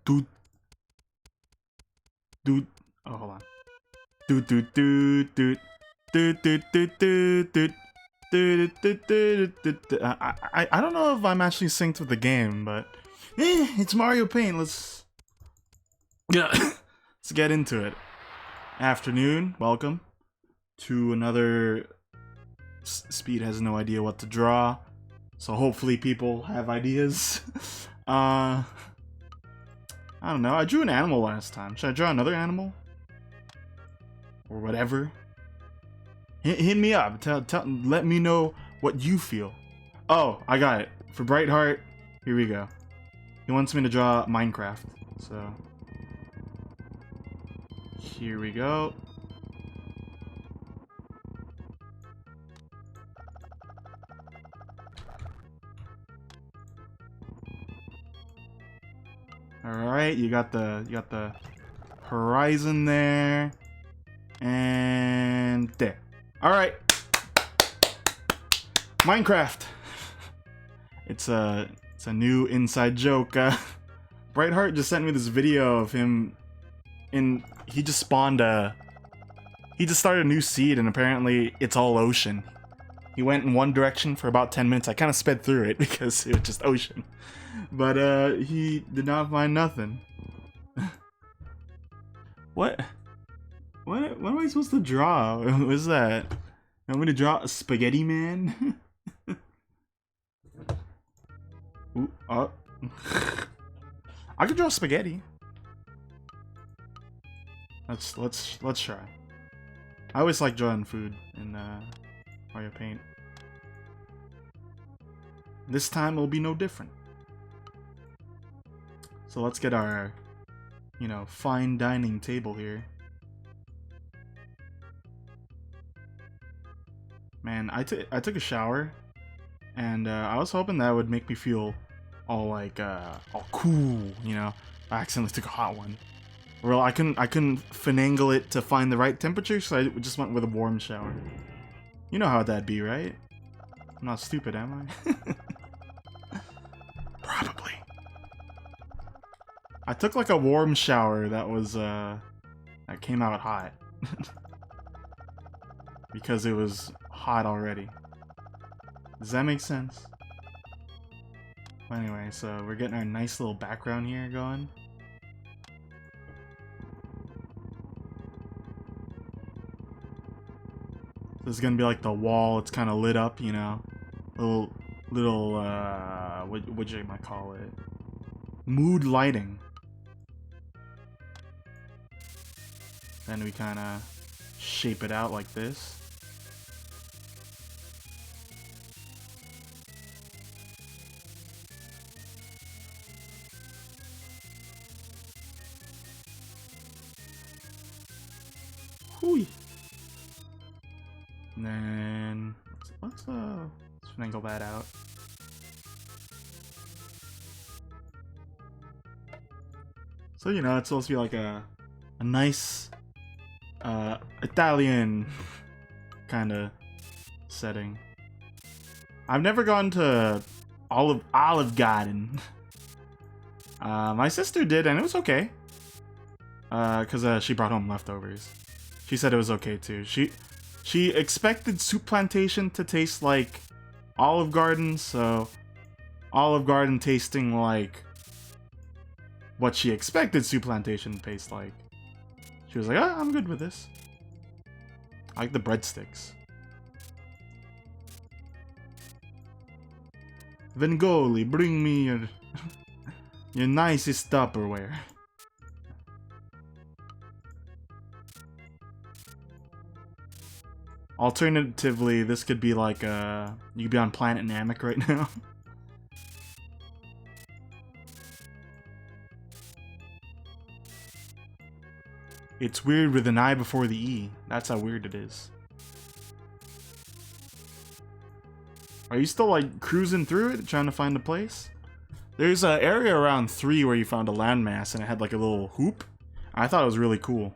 Dude, dude. Oh, hold on. Dude, dude, dude, dude, dude, dude, dude, dude, dude. I don't know if I'm actually synced with the game, but it's Mario Paint. Let's let's get into it. Afternoon, welcome to another. Speed has no idea what to draw, so hopefully people have ideas. I don't know. I drew an animal last time. Should I draw another animal? Or whatever? Hit me up. Let me know what you feel. Oh, I got it. For Brightheart, here we go. He wants me to draw Minecraft. So, here we go. Alright, you got the horizon there. And there. Alright. Minecraft. It's a new inside joke. Brightheart just sent me this video of him he just spawned he just started a new seed and apparently it's all ocean. He went in one direction for about 10 minutes. I kind of sped through it because it was just ocean. But he did not find nothing. What am I supposed to draw? What's that? I'm gonna draw a spaghetti man? Ooh, oh. I could draw spaghetti. Let's try. I always like drawing food in Mario Paint. This time it'll be no different. So let's get our, fine dining table here. Man, I took a shower, and I was hoping that would make me feel all like all cool, I accidentally took a hot one. Well, I couldn't finagle it to find the right temperature, so I just went with a warm shower. You know how that'd be, right? I'm not stupid, am I? Probably. I took like a warm shower that was that came out hot. Because it was hot already. Does that make sense? Anyway, so we're getting our nice little background here going. This is gonna be like the wall. It's kind of lit up, little what you might call it? Mood lighting. Then we kind of shape it out like this. Hui. And then let's finagle that out. So it's supposed to be like a nice Italian kind of setting. I've never gone to Olive Garden. My sister did, and it was okay. Cause she brought home leftovers. She said it was okay too. She expected Soup Plantation to taste like Olive Garden, so Olive Garden tasting like what she expected Soup Plantation to taste like. She was like, "Ah, I'm good with this." I like the breadsticks. Vengoli, bring me your nicest Tupperware. Alternatively, this could be like you could be on Planet Namek right now. It's weird with an I before the E. That's how weird it is. Are you still like cruising through it, trying to find a place? There's an area around 3 where you found a landmass and it had like a little hoop. I thought it was really cool.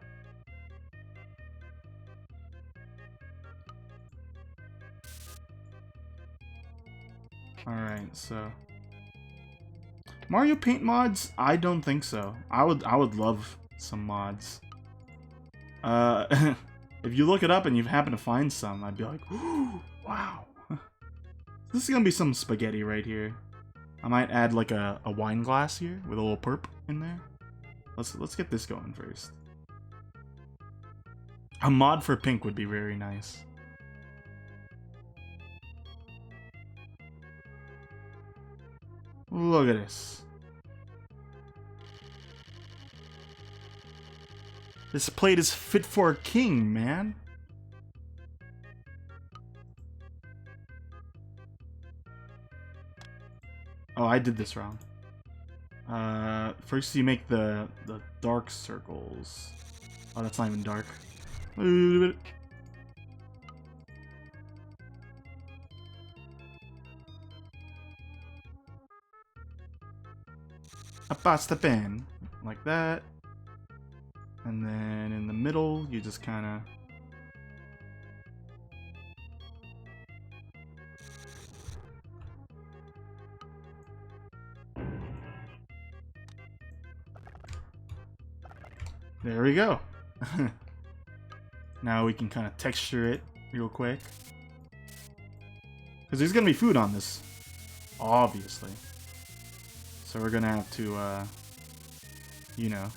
Alright, so Mario Paint mods? I don't think so. I would love some mods. If you look it up and you happen to find some, I'd be like, ooh, wow. This is gonna be some spaghetti right here. I might add like a wine glass here with a little perp in there. Let's get this going first. A mod for pink would be very nice. Look at this. This plate is fit for a king, man. Oh, I did this wrong. First you make the dark circles. Oh, that's not even dark. A pasta pan, like that. And then in the middle, you just kind of... There we go. Now we can kind of texture it real quick. Because there's going to be food on this, obviously. So we're going to have to, you know,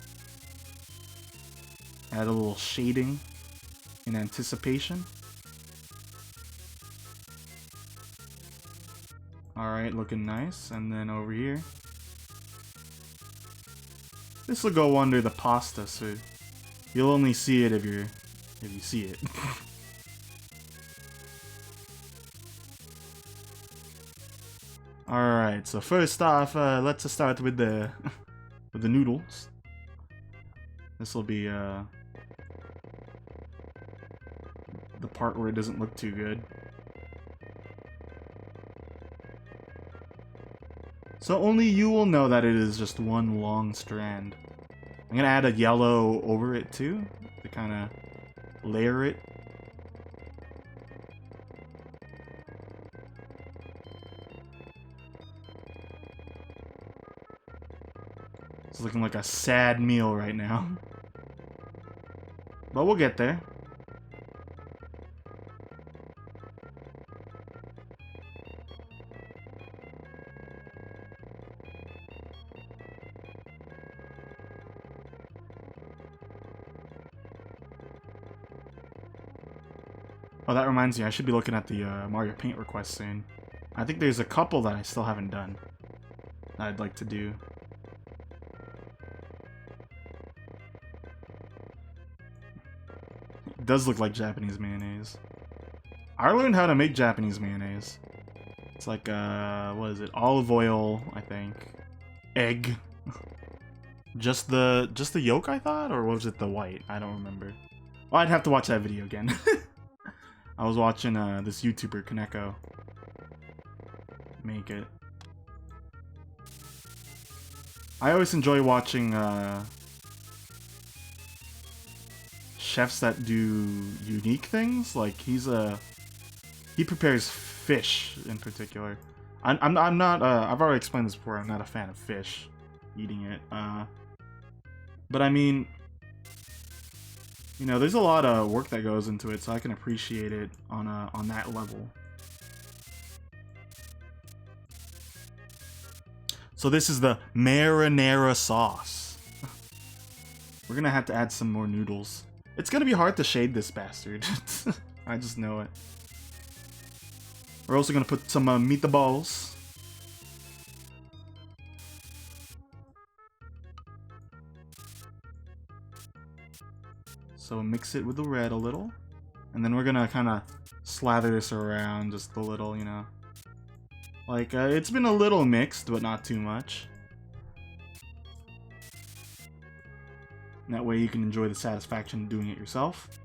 add a little shading in anticipation. Alright, looking nice. And then over here. This will go under the pasta, so you'll only see it if you see it. Alright, so first off, let's start with the with the noodles. This will be the part where it doesn't look too good. So only you will know that it is just one long strand. I'm gonna add a yellow over it too, to kind of layer it. It's looking like a sad meal right now. But we'll get there. Oh, that reminds me, I should be looking at the Mario Paint requests soon. I think there's a couple that I still haven't done that I'd like to do. It does look like Japanese mayonnaise. I learned how to make Japanese mayonnaise. It's like, what is it? Olive oil, I think. Egg. Just the yolk, I thought? Or was it the white? I don't remember. Well, I'd have to watch that video again. I was watching this YouTuber, Kaneko, make it. I always enjoy watching chefs that do unique things. Like he prepares fish in particular. I'm not I've already explained this before. I'm not a fan of fish, eating it. But I mean, you know, there's a lot of work that goes into it, so I can appreciate it on that level. So this is the marinara sauce. We're gonna have to add some more noodles. It's gonna be hard to shade this bastard. I just know it. We're also gonna put some meatballs. So mix it with the red a little. And then we're gonna kind of slather this around just a little, you know. Like, it's been a little mixed, but not too much. And that way you can enjoy the satisfaction of doing it yourself.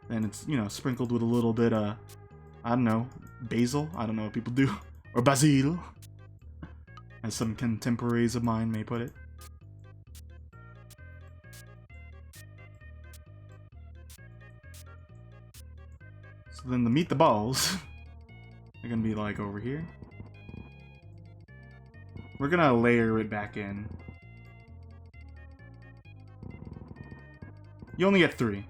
Then it's, you know, sprinkled with a little bit of, I don't know, basil? I don't know what people do. Or basil, as some contemporaries of mine may put it. So then the meatballs are gonna be like over here. We're gonna layer it back in. You only get 3.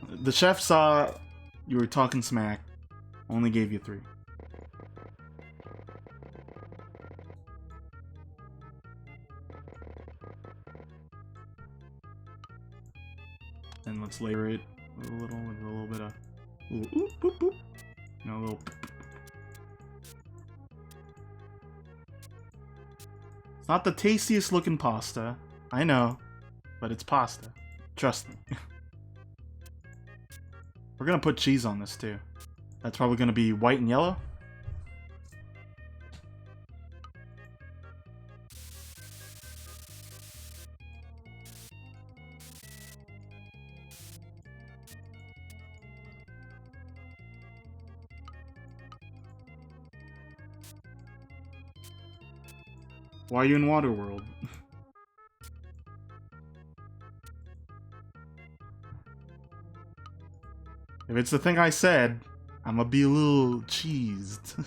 The chef saw you were talking smack, only gave you 3. And let's layer it with a little bit of ooh, boop, boop. No, a little. It's not the tastiest looking pasta, I know, but it's pasta. Trust me. We're gonna put cheese on this too. That's probably gonna be white and yellow. Why are you in Waterworld? If it's the thing I said, I'm gonna be a little cheesed.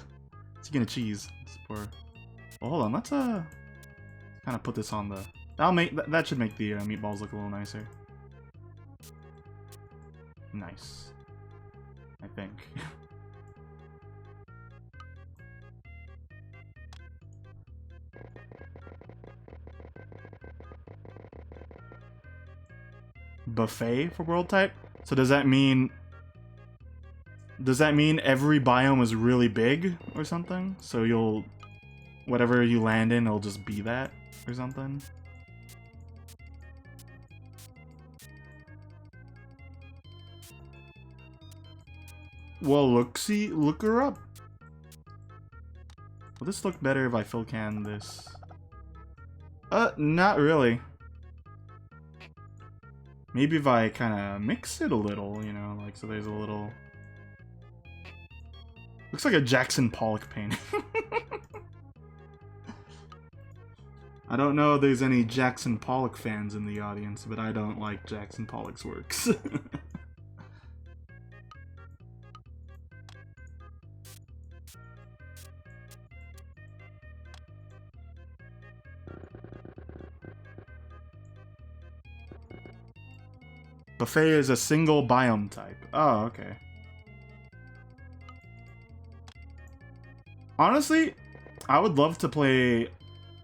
Speaking of cheese, let's pour. Oh, hold on, let's kind of put this on the. That'll make that should make the meatballs look a little nicer. Nice, I think. Buffet for world type. So does that mean? Does that mean every biome is really big or something? So you'll, whatever you land in, it'll just be that or something? Well, look her up. Will this look better if I fill can this? Not really. Maybe if I kind of mix it a little, you know, like so there's a little... Looks like a Jackson Pollock painting. I don't know if there's any Jackson Pollock fans in the audience, but I don't like Jackson Pollock's works. Buffet is a single biome type. Oh, okay. Honestly, I would love to play,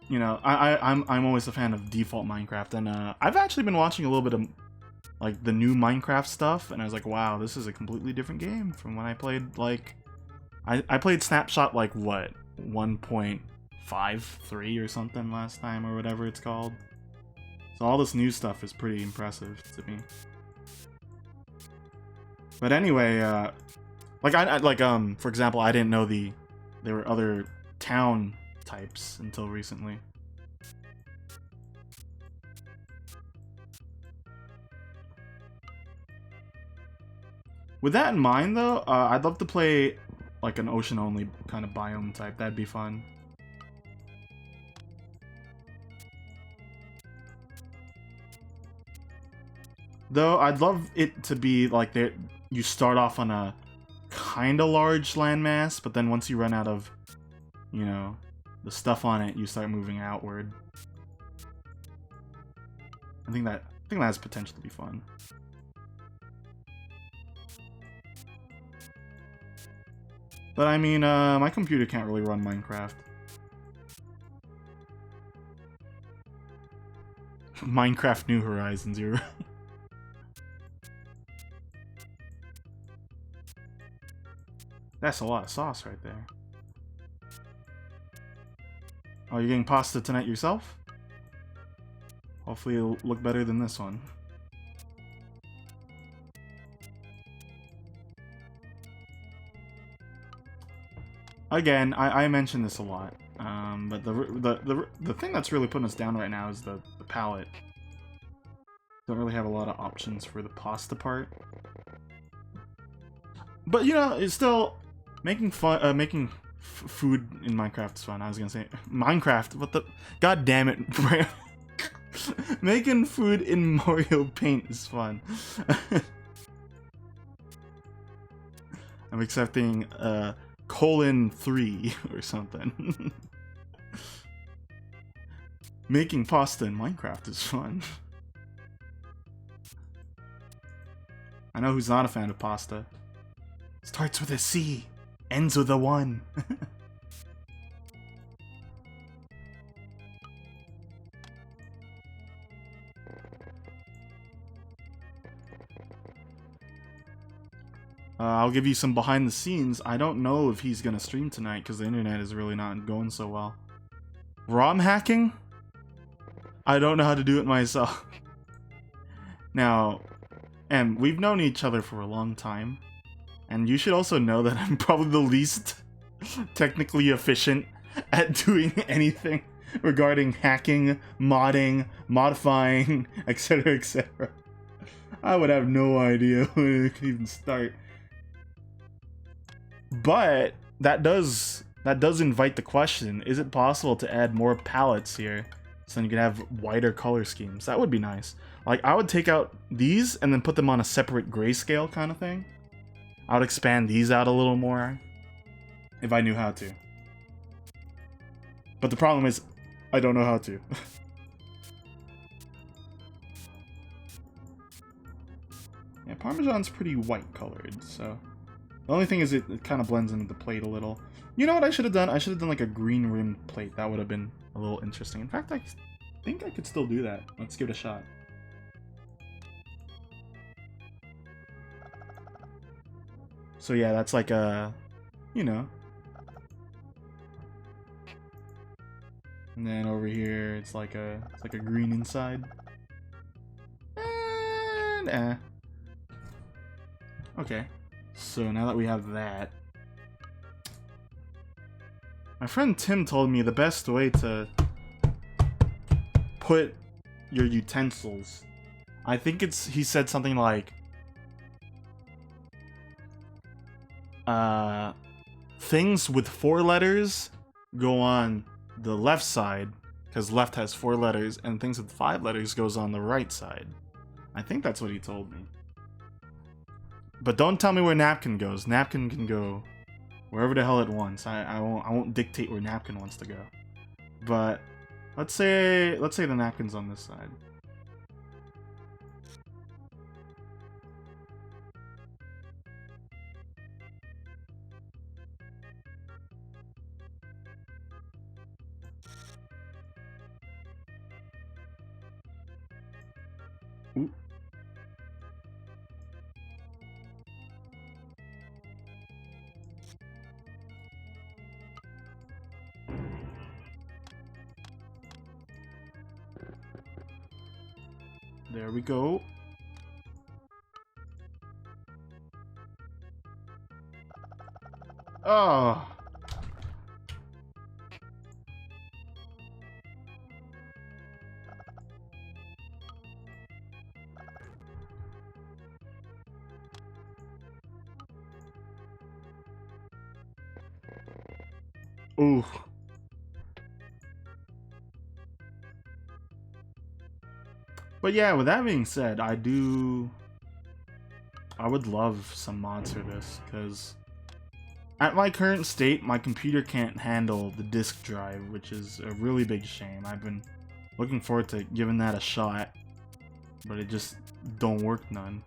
you know, I'm always a fan of default Minecraft, and I've actually been watching a little bit of like the new Minecraft stuff, and I was like, wow, this is a completely different game from when I played like I played Snapshot like what 1.53 or something last time or whatever it's called. So all this new stuff is pretty impressive to me. But anyway, like for example, I didn't know there were other town types until recently. With that in mind, though, I'd love to play like an ocean-only kind of biome type. That'd be fun. Though I'd love it to be like you start off on a kind of large landmass, but then once you run out of, you know, the stuff on it, you start moving outward. I think that has potential to be fun. But I mean, my computer can't really run Minecraft. Minecraft New Horizons, you're right. That's a lot of sauce right there. Oh, you're getting pasta tonight yourself? Hopefully it'll look better than this one. Again, I mention this a lot, but the thing that's really putting us down right now is the palette. Don't really have a lot of options for the pasta part. But you know, it's still making fun. Making food in Minecraft is fun. I was gonna say Minecraft. What the? God damn it! Making food in Mario Paint is fun. I'm accepting 3 or something. Making pasta in Minecraft is fun. I know who's not a fan of pasta. Starts with a C, ends with a 1. I'll give you some behind the scenes. I don't know if he's gonna stream tonight because the internet is really not going so well. ROM hacking? I don't know how to do it myself. Now, and we've known each other for a long time, and you should also know that I'm probably the least technically efficient at doing anything regarding hacking, modding, modifying, etc, etc. I would have no idea where to even start. But that does invite the question, is it possible to add more palettes here so then you can have wider color schemes? That would be nice. Like, I would take out these and then put them on a separate grayscale kind of thing. I would expand these out a little more if I knew how to. But the problem is, I don't know how to. Yeah, Parmesan's pretty white colored, so... The only thing is it kind of blends into the plate a little. You know what I should have done? I should have done like a green rimmed plate. That would have been a little interesting. In fact, I think I could still do that. Let's give it a shot. So yeah, that's like a, you know. And then over here, it's like a green inside. And okay. So now that we have that, my friend Tim told me the best way to put your utensils, I think he said something like, things with 4 letters go on the left side, because left has 4 letters, and things with 5 letters goes on the right side. I think that's what he told me. But don't tell me where napkin goes. Napkin can go wherever the hell it wants. I won't dictate where napkin wants to go. But let's say the napkin's on this side. Ooh. There we go. Oh. Ooh. But yeah, with that being said, I would love some mods for this, because at my current state, my computer can't handle the disk drive, which is a really big shame. I've been looking forward to giving that a shot, but it just don't work none.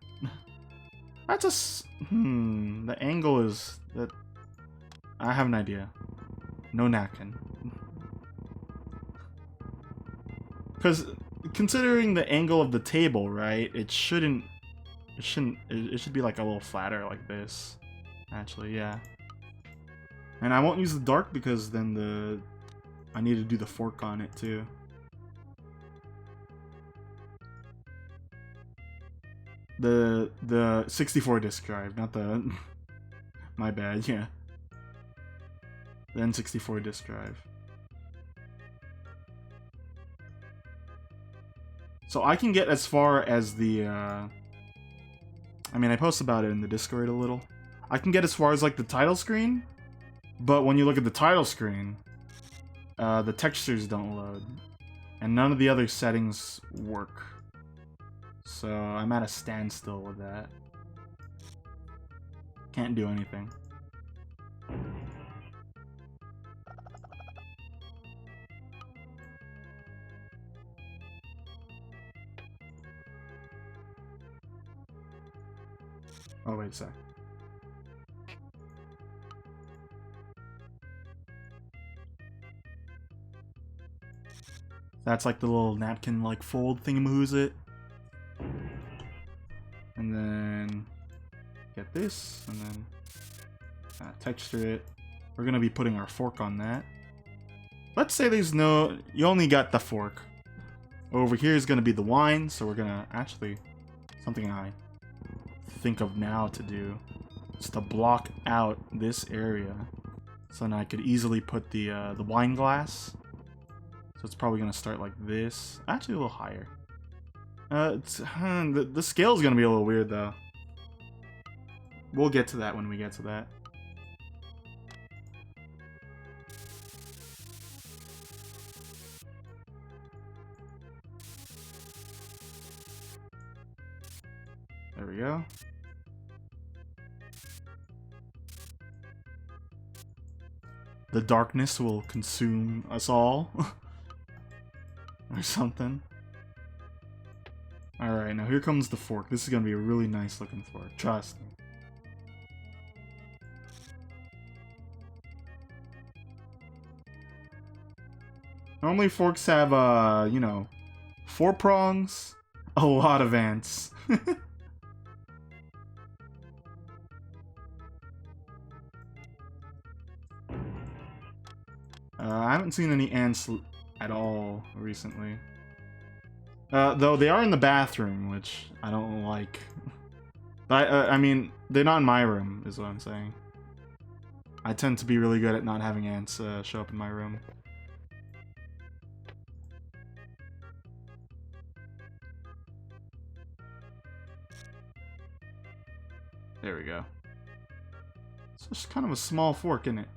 That's the angle is that I have an idea. No napkin. Because considering the angle of the table, right? It should be like a little flatter like this. Actually, yeah. And I won't use the dark because then I need to do the fork on it too. The 64 disk drive, not the my bad, yeah. The N64 disk drive. So I can get as far as the I mean, I post about it in the Discord a little. I can get as far as like the title screen, but when you look at the title screen, the textures don't load, and none of the other settings work. So I'm at a standstill with that. Can't do anything. Oh, wait a sec. That's like the little napkin like fold thingamahoo's. And then get this, and then texture it. We're gonna be putting our fork on that. Let's say there's no, you only got the fork. Over here is gonna be the wine, so we're gonna actually, something I think of now to do is to block out this area, so then I could easily put the wine glass. So it's probably gonna start like this, actually a little higher. The scale is gonna be a little weird though. We'll get to that when we get to that. There we go. The darkness will consume us all. Or something. Alright, now here comes the fork. This is gonna be a really nice looking fork. Trust me. Normally forks have, you know, 4 prongs, a lot of ants. I haven't seen any ants at all recently. Though they are in the bathroom, which I don't like. I mean, they're not in my room, is what I'm saying. I tend to be really good at not having ants show up in my room. There we go. It's just kind of a small fork, isn't it?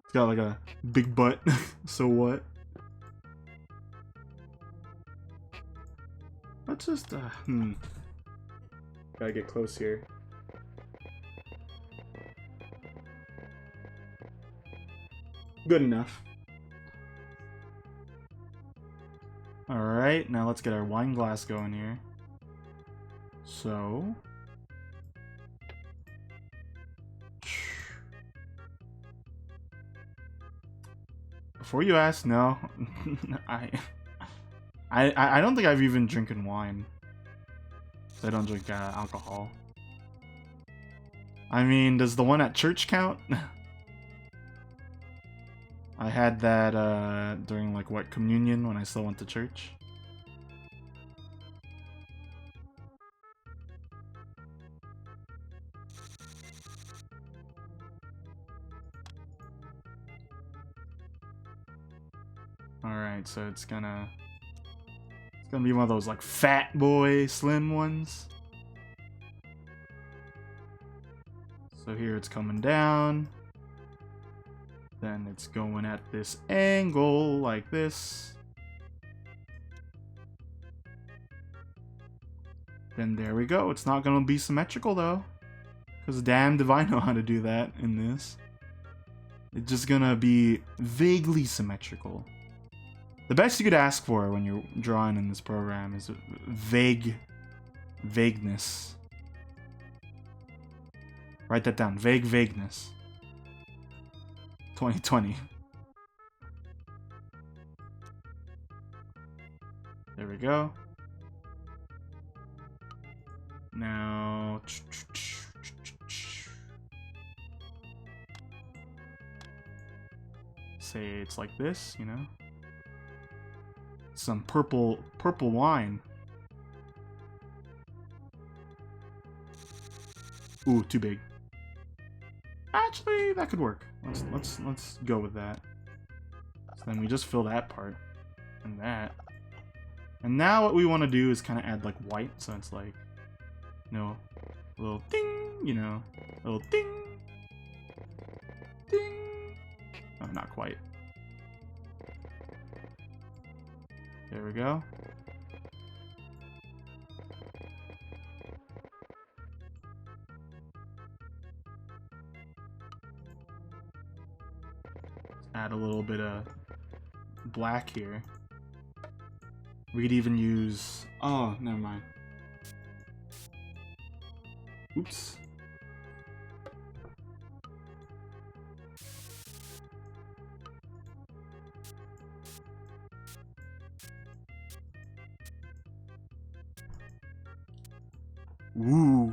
It's got like a big butt, so what? Let's just, Gotta get close here. Good enough. Alright, now let's get our wine glass going here. So... Before you ask, no. I don't think I've even drinking wine. I don't drink alcohol. I mean, does the one at church count? I had that during like what, communion, when I still went to church. Alright, so it's gonna be one of those like fat boy slim ones. So here it's coming down. Then it's going at this angle like this. Then there we go. It's not gonna be symmetrical though, because damned if I know how to do that in this. It's just gonna be vaguely symmetrical. The best you could ask for when you're drawing in this program is vagueness. Write that down. Vagueness. 2020. There we go. Now... Say it's like this, you know? Some purple wine. Ooh, too big. Actually, that could work. Let's go with that. So then we just fill that part and that. And now what we want to do is kind of add like white, so it's like, you know, a little ding, you know, a little ding, ding. Oh, not quite. There we go. add a little bit of black here. We could even use... Oh, never mind. Oops. Ooh.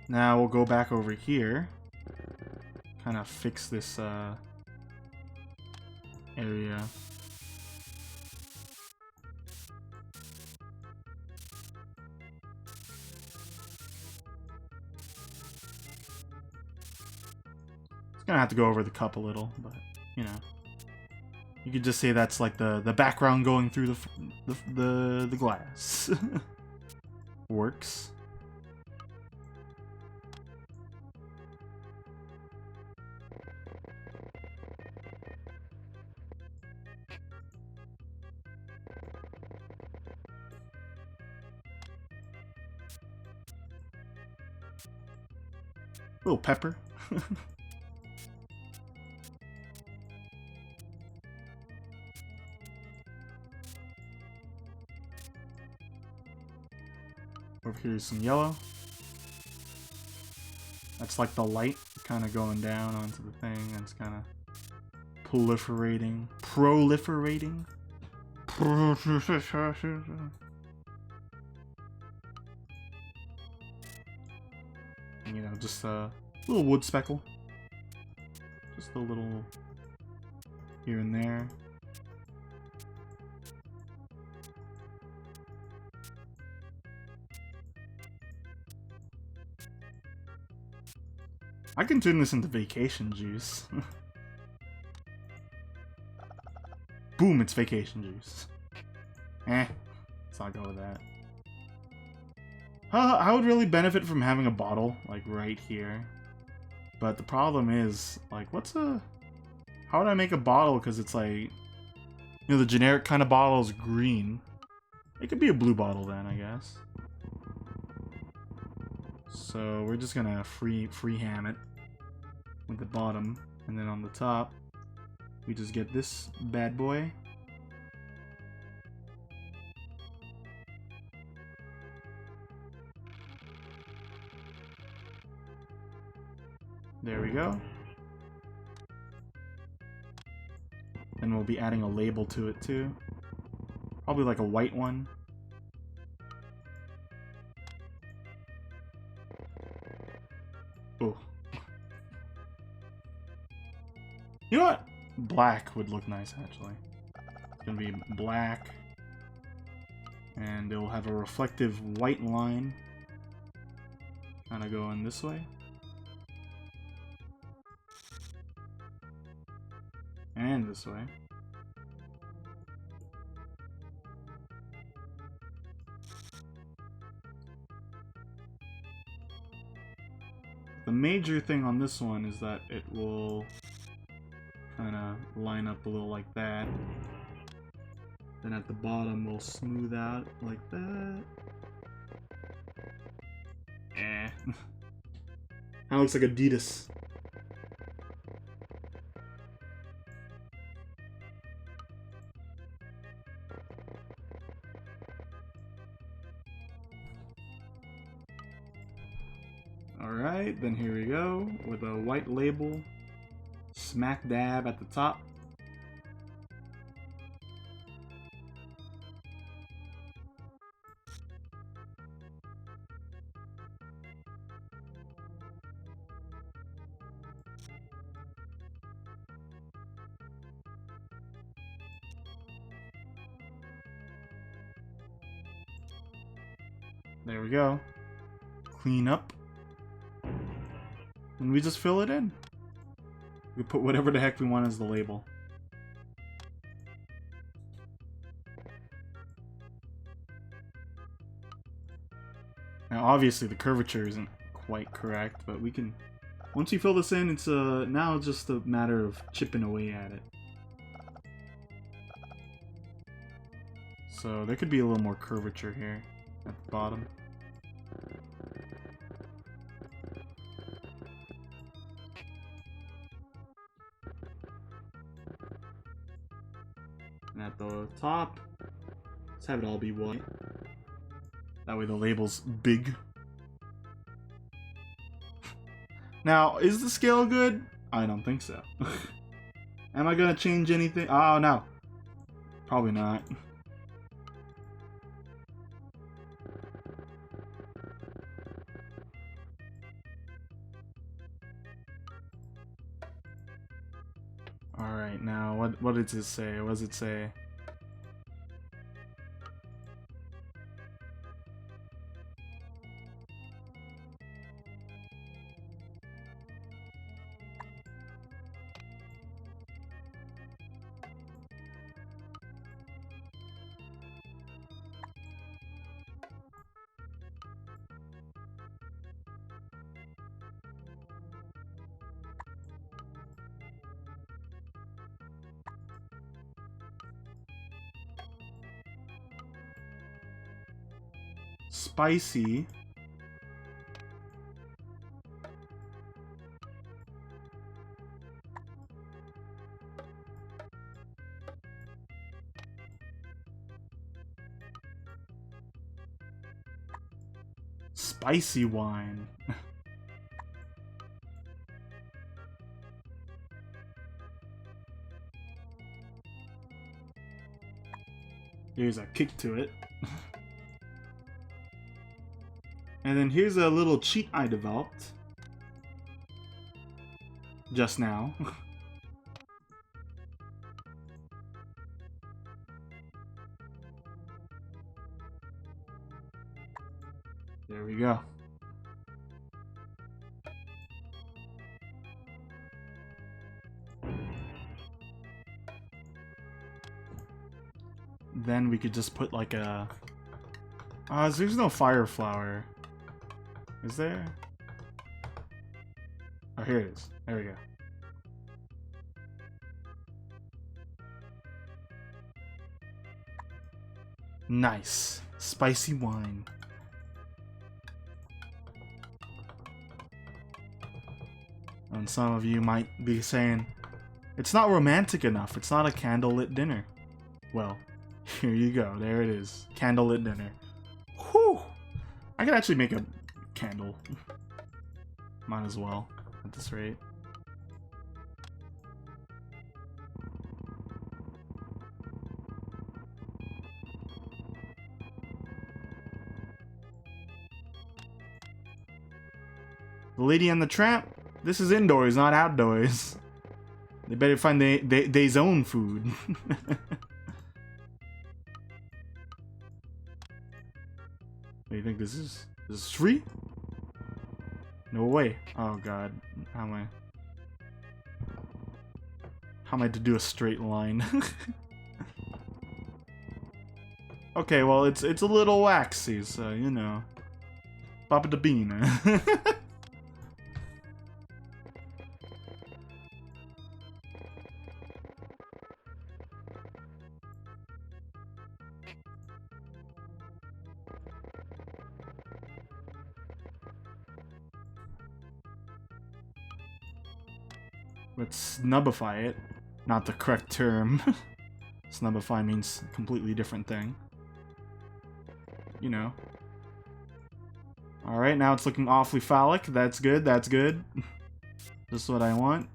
Now we'll go back over here. Kind of fix this area. Gonna have to go over the cup a little, but you know, you could just say that's like the background going through the glass. Works. Little pepper. Over here is some yellow. That's like the light kind of going down onto the thing, and it's kind of proliferating. You know, just a little wood speckle. Just a little here and there. I can turn this into vacation juice. Boom, it's vacation juice. Let's not go with that. I would really benefit from having a bottle, like, right here. But the problem is, like, how would I make a bottle? Because it's like, you know, the generic kind of bottle is green. It could be a blue bottle then, I guess. So we're just gonna freehand it with the bottom, and then on the top, we just get this bad boy. There we go. And we'll be adding a label to it too. Probably like a white one. Oh. You know what? Black would look nice, actually. It's gonna be black. And it will have a reflective white line. Kinda going this way. And this way. The major thing on this one is that it will kind of line up a little like that. Then at the bottom we'll smooth out like that. That looks like Adidas. Alright, then here we go with a white label, smack dab at the top. There we go. Clean up. And we just fill it in. We put whatever the heck we want as the label. Now obviously the curvature isn't quite correct, but we can... Once you fill this in, it's now just a matter of chipping away at it. So there could be a little more curvature here at the bottom. And at the top, let's have it all be white. That way the label's big. Now, is the scale good? I don't think so. Am I gonna change anything? Oh, no. Probably not. Alright, now, what did it say? What does it say? Spicy. Spicy wine. There's a kick to it. And then here's a little cheat I developed just now. There we go. Then we could just put like a... there's no fire flower. Is there? Oh, here it is. There we go. Nice. Spicy wine. And some of you might be saying, it's not romantic enough. It's not a candlelit dinner. Well, here you go. There it is. Candlelit dinner. Whew! I could actually make a candle. Might as well, at this rate. The Lady and the Tramp? This is indoors, not outdoors. They better find their own food. What do you think this is? This is free? No way. Oh god. How am I to do a straight line? Okay, well it's a little waxy, so you know. Papa the bean. Let's snubify it. Not the correct term. Snubify means a completely different thing. You know. Alright, now it's looking awfully phallic. That's good, that's good. Just what I want.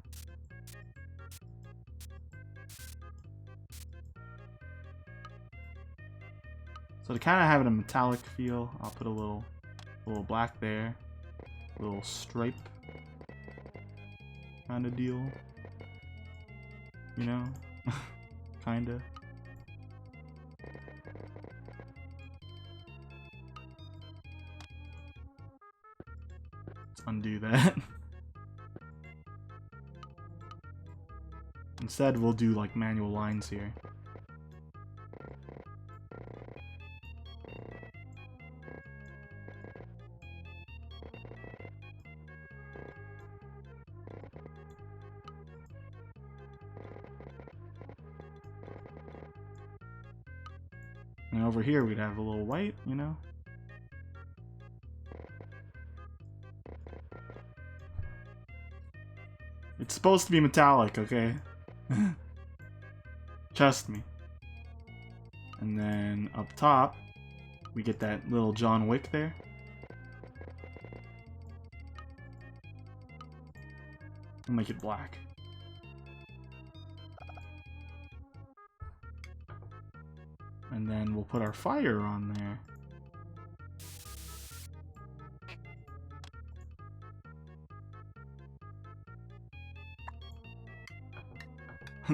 So to kind of have it a metallic feel, I'll put a little black there. A little stripe kind of deal. You know? Kinda. Let's undo that. Instead, we'll do like manual lines here. And over here we'd have a little white, you know? It's supposed to be metallic, okay? Trust me. And then up top, we get that little John Wick there. We'll make it black. And then we'll put our fire on there.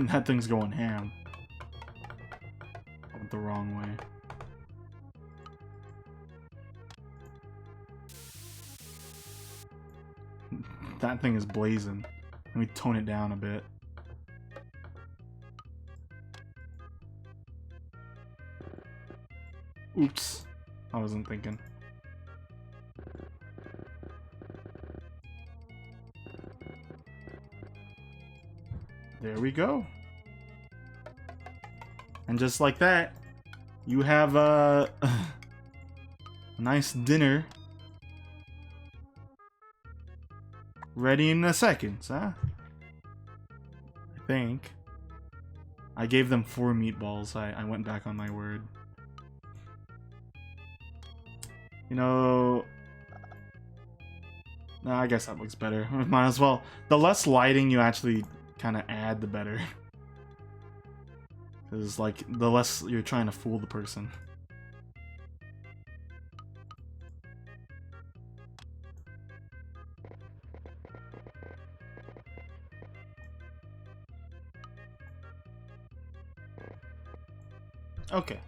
That thing's going ham. Went the wrong way. That thing is blazing. Let me tone it down a bit. Oops. I wasn't thinking. There we go. And just like that, you have a nice dinner ready in a second, huh? I think. I gave them 4 meatballs. I went back on my word. You know... No, I guess that looks better. Might as well. The less lighting you actually kind of add, the better. Because, like, the less you're trying to fool the person. Okay.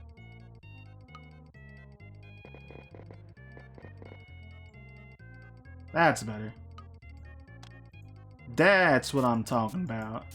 That's better. That's what I'm talking about.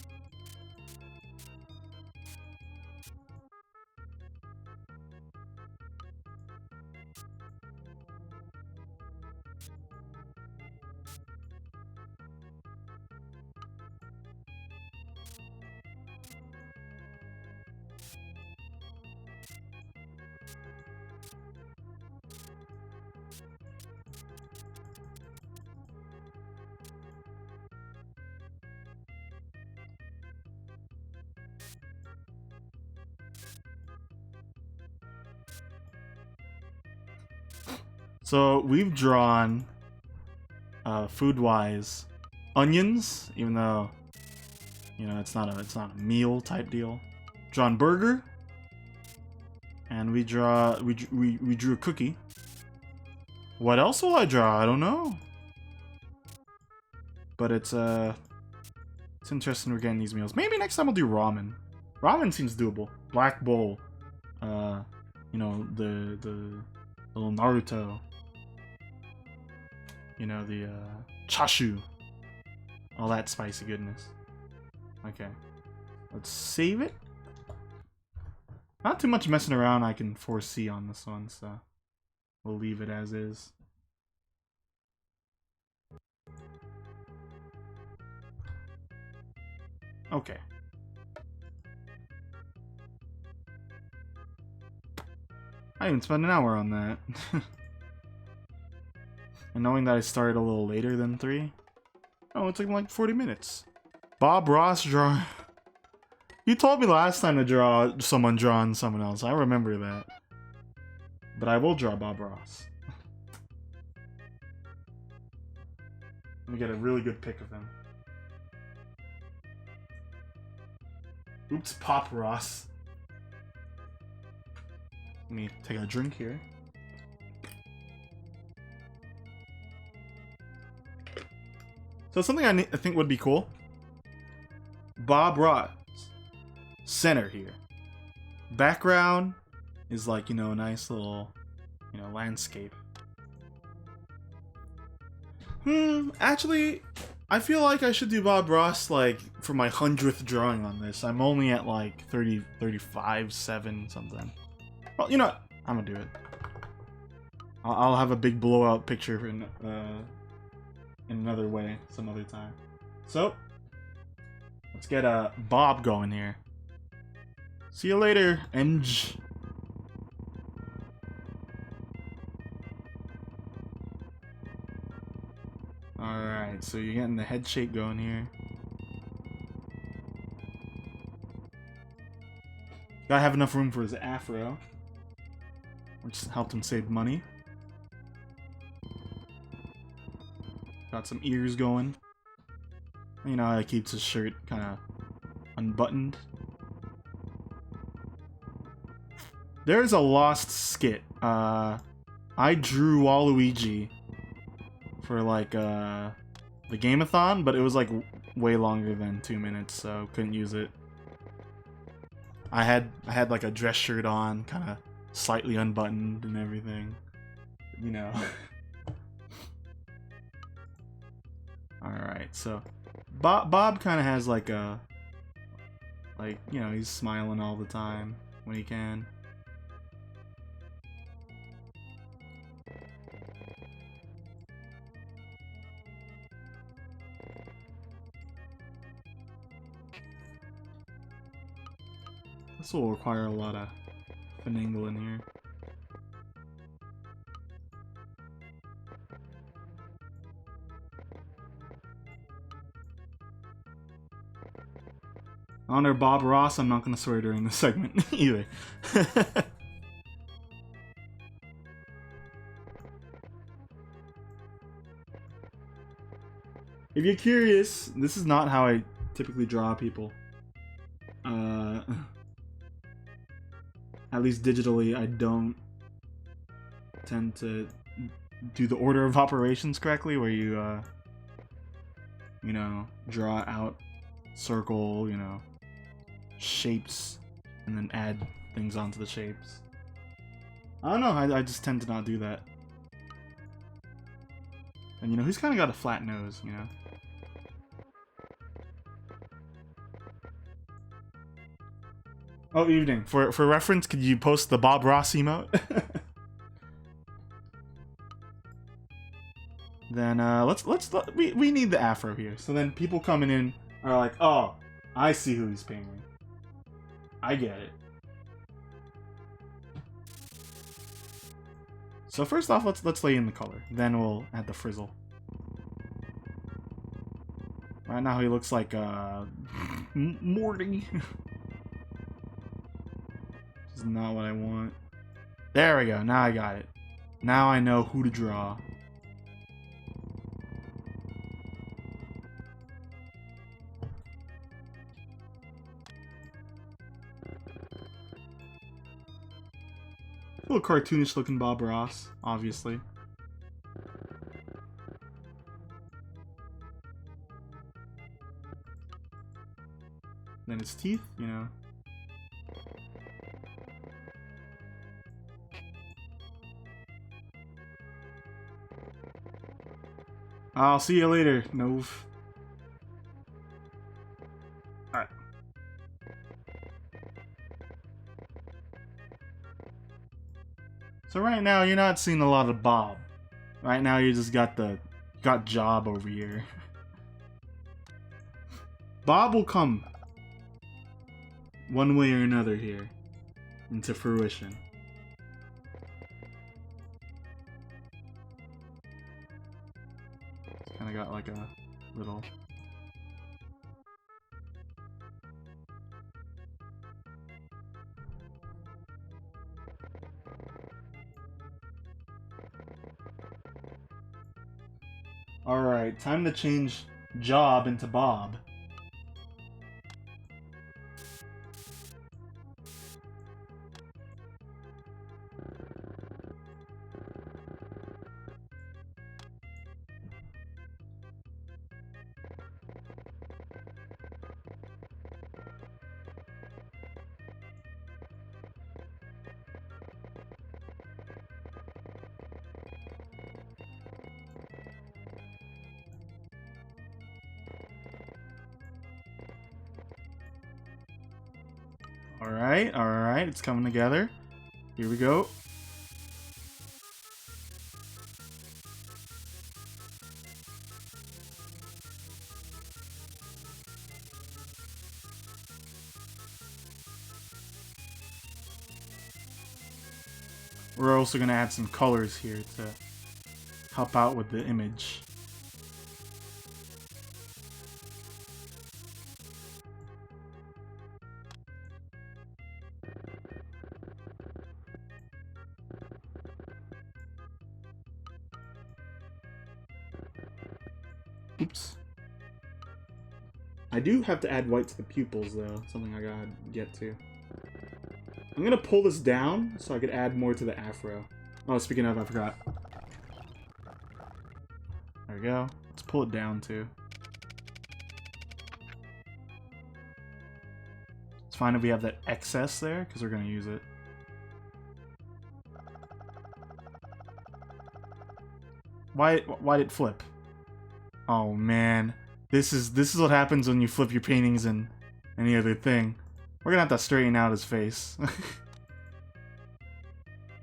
So we've drawn, food-wise, onions, even though, you know, it's not a meal type deal. Drawn burger, and we drew a cookie. What else will I draw? I don't know. But it's interesting we're getting these meals. Maybe next time we'll do ramen. Ramen seems doable. Black bowl. You know, the little Naruto. You know, the chashu. All that spicy goodness. Okay. Let's save it. Not too much messing around I can foresee on this one, so we'll leave it as is. Okay. I even spent an hour on that. And knowing that I started a little later than 3, oh, it took like 40 minutes. Bob Ross draw. You told me last time to draw someone drawing someone else. I remember that. But I will draw Bob Ross. Let me get a really good pic of him. Oops, Pop Ross. Let me take a drink here. So something I think would be cool. Bob Ross. Center here. Background is like, you know, a nice little, you know, landscape. Actually, I feel like I should do Bob Ross, like, for my 100th drawing on this. I'm only at, like, 30, 35, 7, something. Well, you know what? I'm gonna do it. I'll have a big blowout picture in another way, some other time. So, let's get Bob going here. See you later, Eng. Alright, so you're getting the head shake going here. Gotta have enough room for his afro, which helped him save money. Got some ears going. You know how he keeps his shirt kind of unbuttoned. There's a lost skit. I drew Waluigi for like the game-a-thon, but it was like way longer than 2 minutes, so couldn't use it. I had like a dress shirt on, kind of slightly unbuttoned and everything, you know. All right, so Bob kind of has like a, you know, he's smiling all the time when he can. This will require a lot of finagling here. Honor Bob Ross, I'm not going to swear during this segment either. If you're curious, this is not how I typically draw people. At least digitally, I don't tend to do the order of operations correctly, where you, you know, draw out, circle, you know, shapes, and then add things onto the shapes. I don't know, I just tend to not do that. And you know, he's kind of got a flat nose, you know. Oh, evening. For reference, could you post the Bob Ross emote? Then we need the afro here. So then people coming in are like, oh, I see who he's painting. I get it. So first off, let's lay in the color. Then we'll add the frizzle. Right now he looks like Morty. This is not what I want. There we go. Now I got it. Now I know who to draw. A little cartoonish looking Bob Ross, obviously. Then his teeth, you know. I'll see you later, Nove. Alright. So right now you're not seeing a lot of Bob. Right now you just got Job over here. Bob will come one way or another here into fruition. Kind of got like a little. Alright, time to change Job into Bob. Alright, it's coming together. Here we go. We're also going to add some colors here to help out with the image. Oops. I do have to add white to the pupils, though. Something I gotta get to. I'm gonna pull this down so I could add more to the afro. Oh, speaking of, I forgot. There we go. Let's pull it down, too. It's fine if we have that excess there, because we're gonna use it. Why did it flip? Oh man, this is what happens when you flip your paintings in any other thing. We're gonna have to straighten out his face.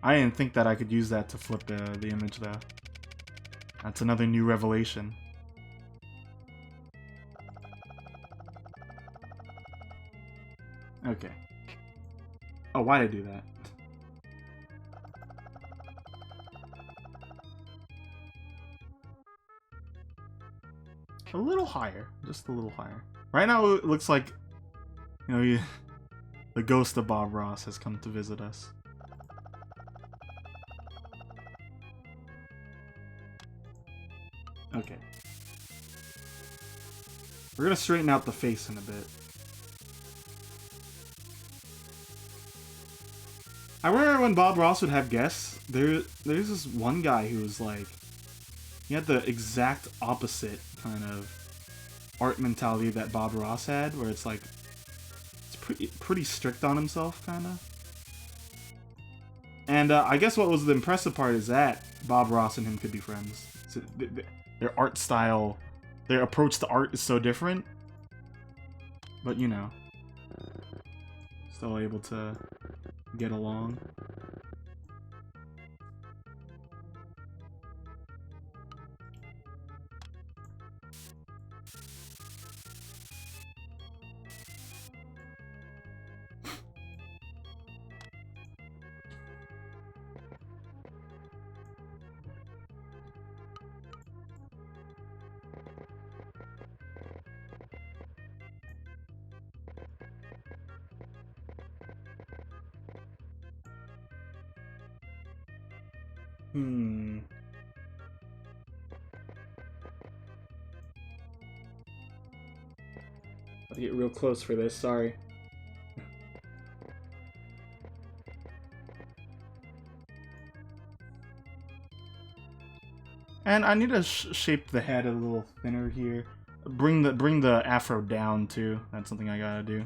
I didn't think that I could use that to flip the image though. That's another new revelation. Okay. Oh, why did I do that? A little higher, just a little higher. Right now it looks like, you know, the ghost of Bob Ross has come to visit us. Okay. We're gonna straighten out the face in a bit. I remember when Bob Ross would have guests, there's this one guy who was like, he had the exact opposite kind of art mentality that Bob Ross had, where it's like, it's pretty strict on himself, kind of. And I guess what was the impressive part is that Bob Ross and him could be friends. So their art style, their approach to art is so different, but you know, still able to get along. Gotta get real close for this, sorry. And I need to shape the head a little thinner here. Bring the afro down too. That's something I gotta do.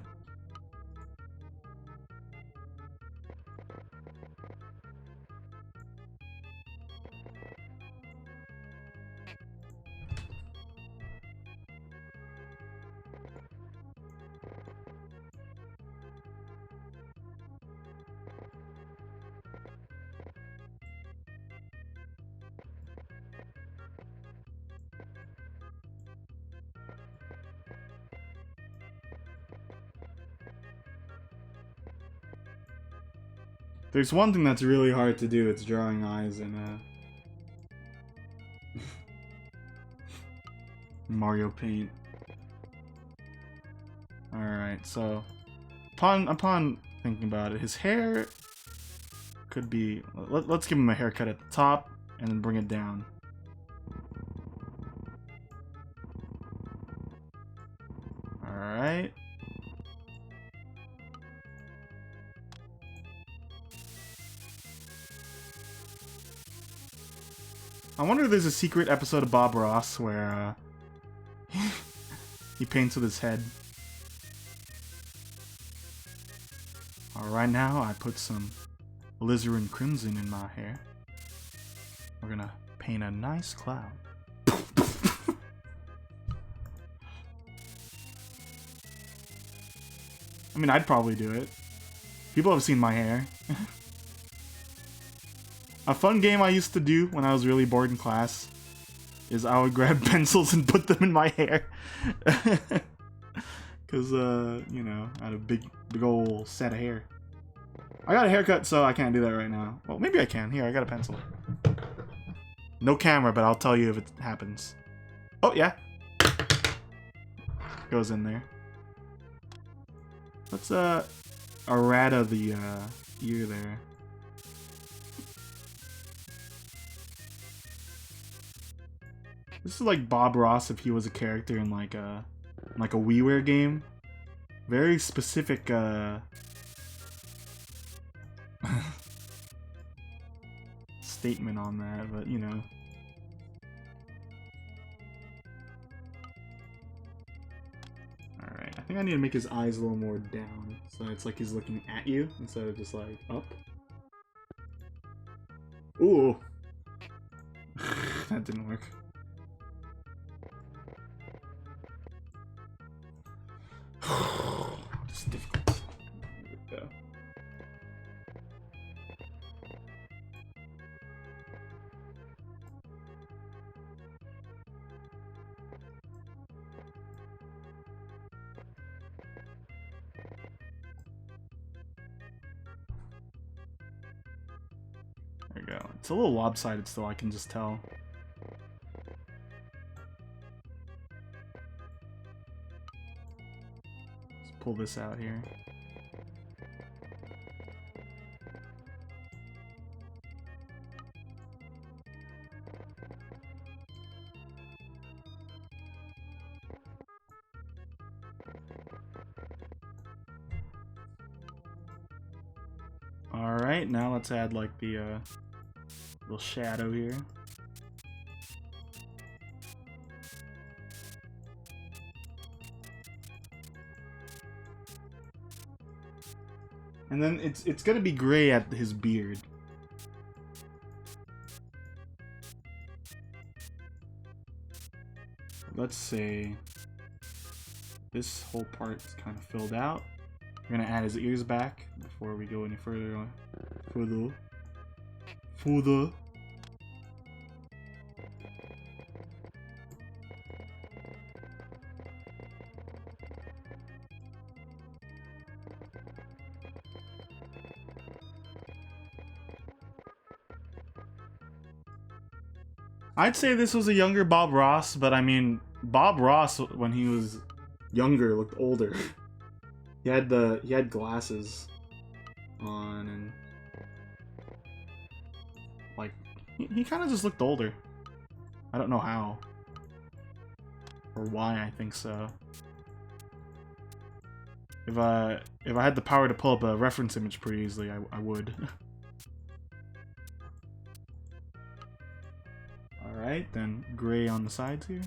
There's one thing that's really hard to do, it's drawing eyes in Mario Paint. Alright, so upon thinking about it, his hair could be, let's give him a haircut at the top and then bring it down. Alright. I wonder if there's a secret episode of Bob Ross where he paints with his head. Alright, now I put some alizarin crimson in my hair. We're gonna paint a nice cloud. I mean, I'd probably do it. People have seen my hair. A fun game I used to do when I was really bored in class is I would grab pencils and put them in my hair. Cause, you know, I had a big old set of hair. I got a haircut, so I can't do that right now. Well, maybe I can. Here, I got a pencil. No camera, but I'll tell you if it happens. Oh, yeah. Goes in there. Let's, errata the, ear there. This is like Bob Ross if he was a character in like a WiiWare game. Very specific statement on that, but you know. Alright, I think I need to make his eyes a little more down. So it's like he's looking at you instead of just like up. Ooh! That didn't work. This is difficult. There we go. There we go. It's a little lopsided still, I can just tell. Let's pull this out here. Alright, now let's add like the little shadow here. And then it's gonna be gray at his beard. Let's say this whole part is kind of filled out. We're gonna add his ears back before we go any further. Further. I'd say this was a younger Bob Ross, but I mean, Bob Ross when he was younger looked older. He had glasses on and like he kind of just looked older. I don't know how or why. I think so. If I had the power to pull up a reference image pretty easily, I would. Alright, then gray on the sides here.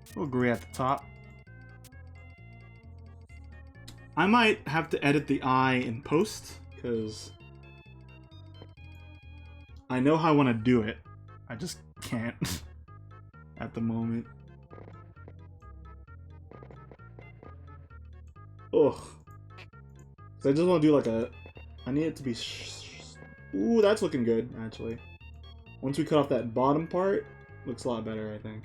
A little gray at the top. I might have to edit the eye in post, because I know how I want to do it. I just can't at the moment. Ugh. So I just want to do like a... I need it to be... Ooh, that's looking good, actually. Once we cut off that bottom part, looks a lot better, I think.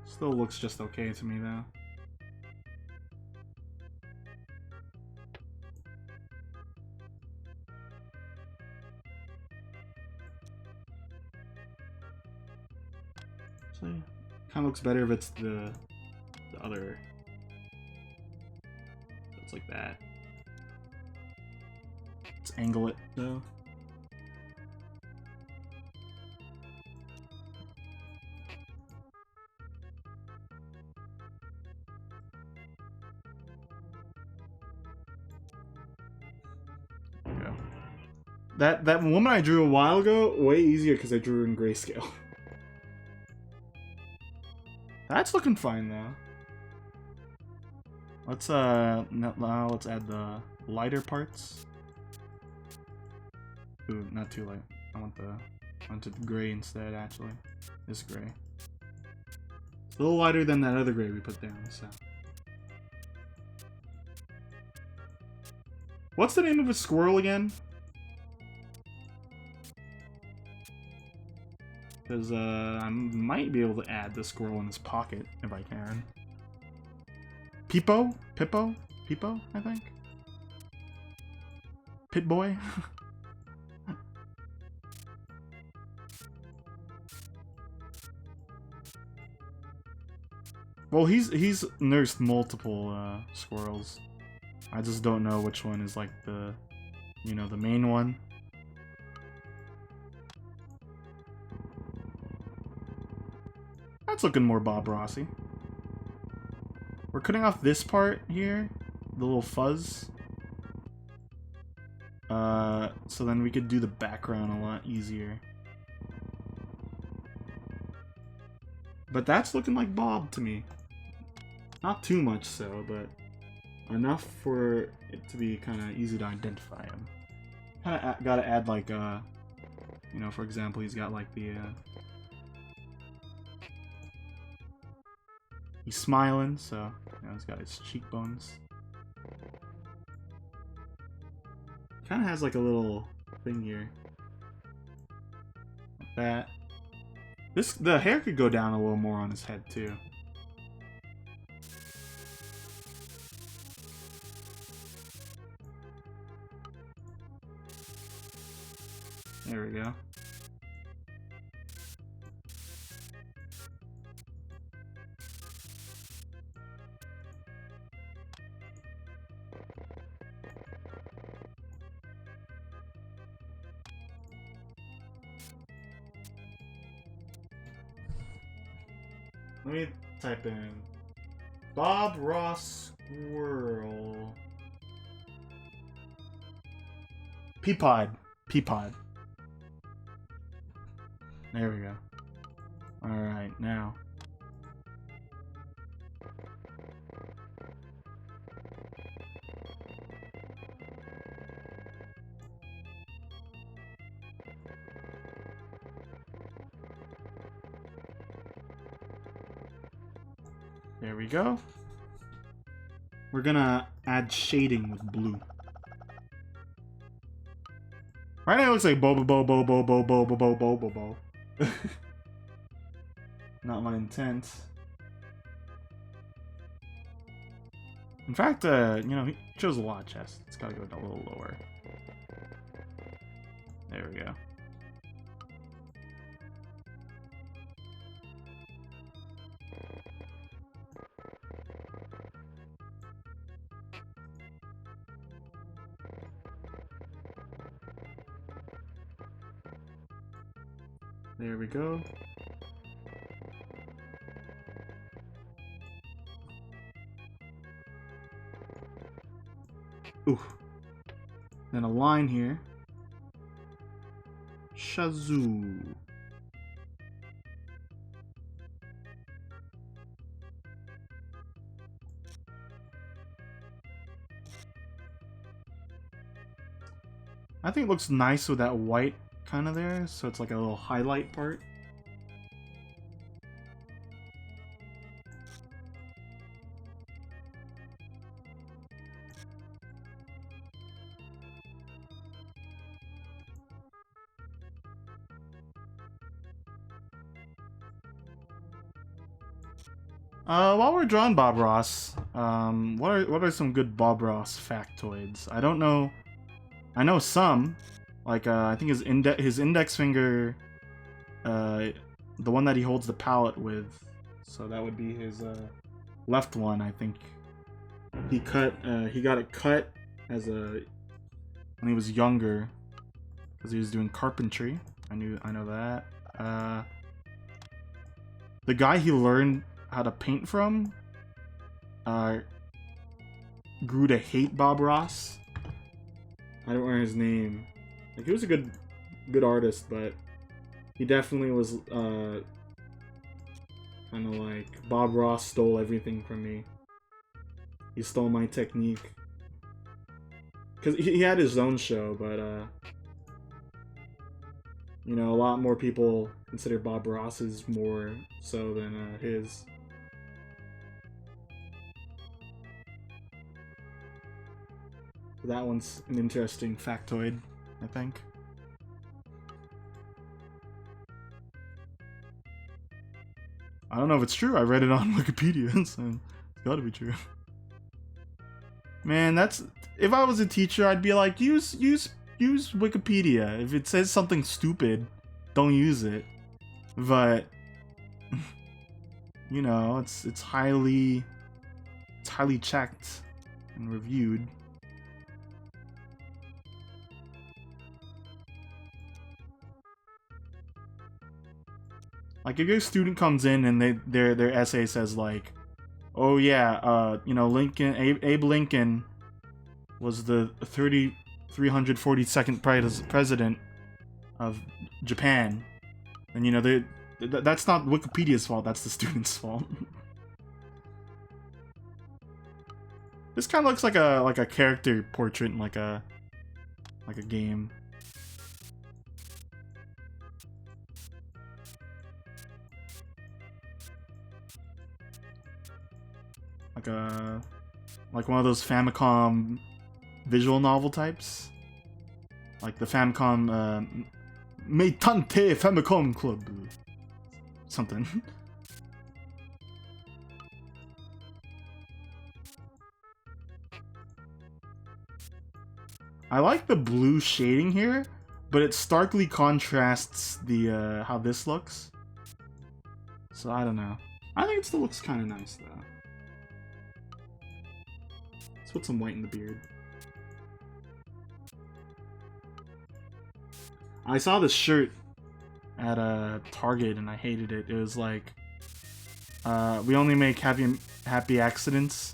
Still looks just okay to me, though. So, kind of looks better if it's the other. It's like that. Let's angle it, though. That woman I drew a while ago, way easier because I drew her in grayscale. That's looking fine though. Let's now let's add the lighter parts. Ooh, not too light. I want the gray instead. Actually, this gray. It's a little lighter than that other gray we put down. So, what's the name of a squirrel again? Because I might be able to add the squirrel in his pocket if I can. Peepo? Pippo? Peepo, I think? Pit-Boy? Well, he's nursed multiple squirrels. I just don't know which one is like the, you know, the main one. That's looking more Bob Rossi. We're cutting off this part here, the little fuzz. So then we could do the background a lot easier. But that's looking like Bob to me. Not too much so, but enough for it to be kind of easy to identify him. Kind of gotta add like, you know, for example, he's got like the, he's smiling, so, you know, he's got his cheekbones. Kind of has like a little thing here. Like that. The hair could go down a little more on his head too. There we go. Let me type in Bob Ross Squirrel. Peapod. Peapod. There we go. Alright, now. There we go. We're gonna add shading with blue. Right now it looks like bo bo bo bo bo bo bo bo bo bo bo bo. Not my intent. In fact, you know, he shows a lot of chest. It's gotta go a little lower. There we go. There we go. Ooh. Then a line here. Shazoo. I think it looks nice with that white kind of there, so it's like a little highlight part. While we're drawing Bob Ross, what are some good Bob Ross factoids? I don't know. I know some. Like, I think his index finger, the one that he holds the palette with, so that would be his left one. I think he got it cut as when he was younger, because he was doing carpentry. I know that. The guy he learned how to paint from, grew to hate Bob Ross. I don't remember his name. Like, he was a good artist, but he definitely was kind of like Bob Ross stole everything from me. He stole my technique. Cause he had his own show, but you know, a lot more people consider Bob Ross's more so than his. That one's an interesting factoid, I think. I don't know if it's true. I read it on Wikipedia, so it's gotta be true. Man, that's... If I was a teacher, I'd be like, use Wikipedia. If it says something stupid, don't use it. But... you know, it's highly checked and reviewed. Like if your student comes in and their essay says like, oh yeah, you know, Abe Lincoln was the 342nd president of Japan, and you know that's not Wikipedia's fault. That's the student's fault. This kind of looks like a character portrait in like a game. Like one of those Famicom visual novel types, like the Famicom Meitante Famicom Club, something. I like the blue shading here, but it starkly contrasts the how this looks. So I don't know. I think it still looks kind of nice though. Let's put some white in the beard. I saw this shirt at Target and I hated it. It was like, we only make happy accidents.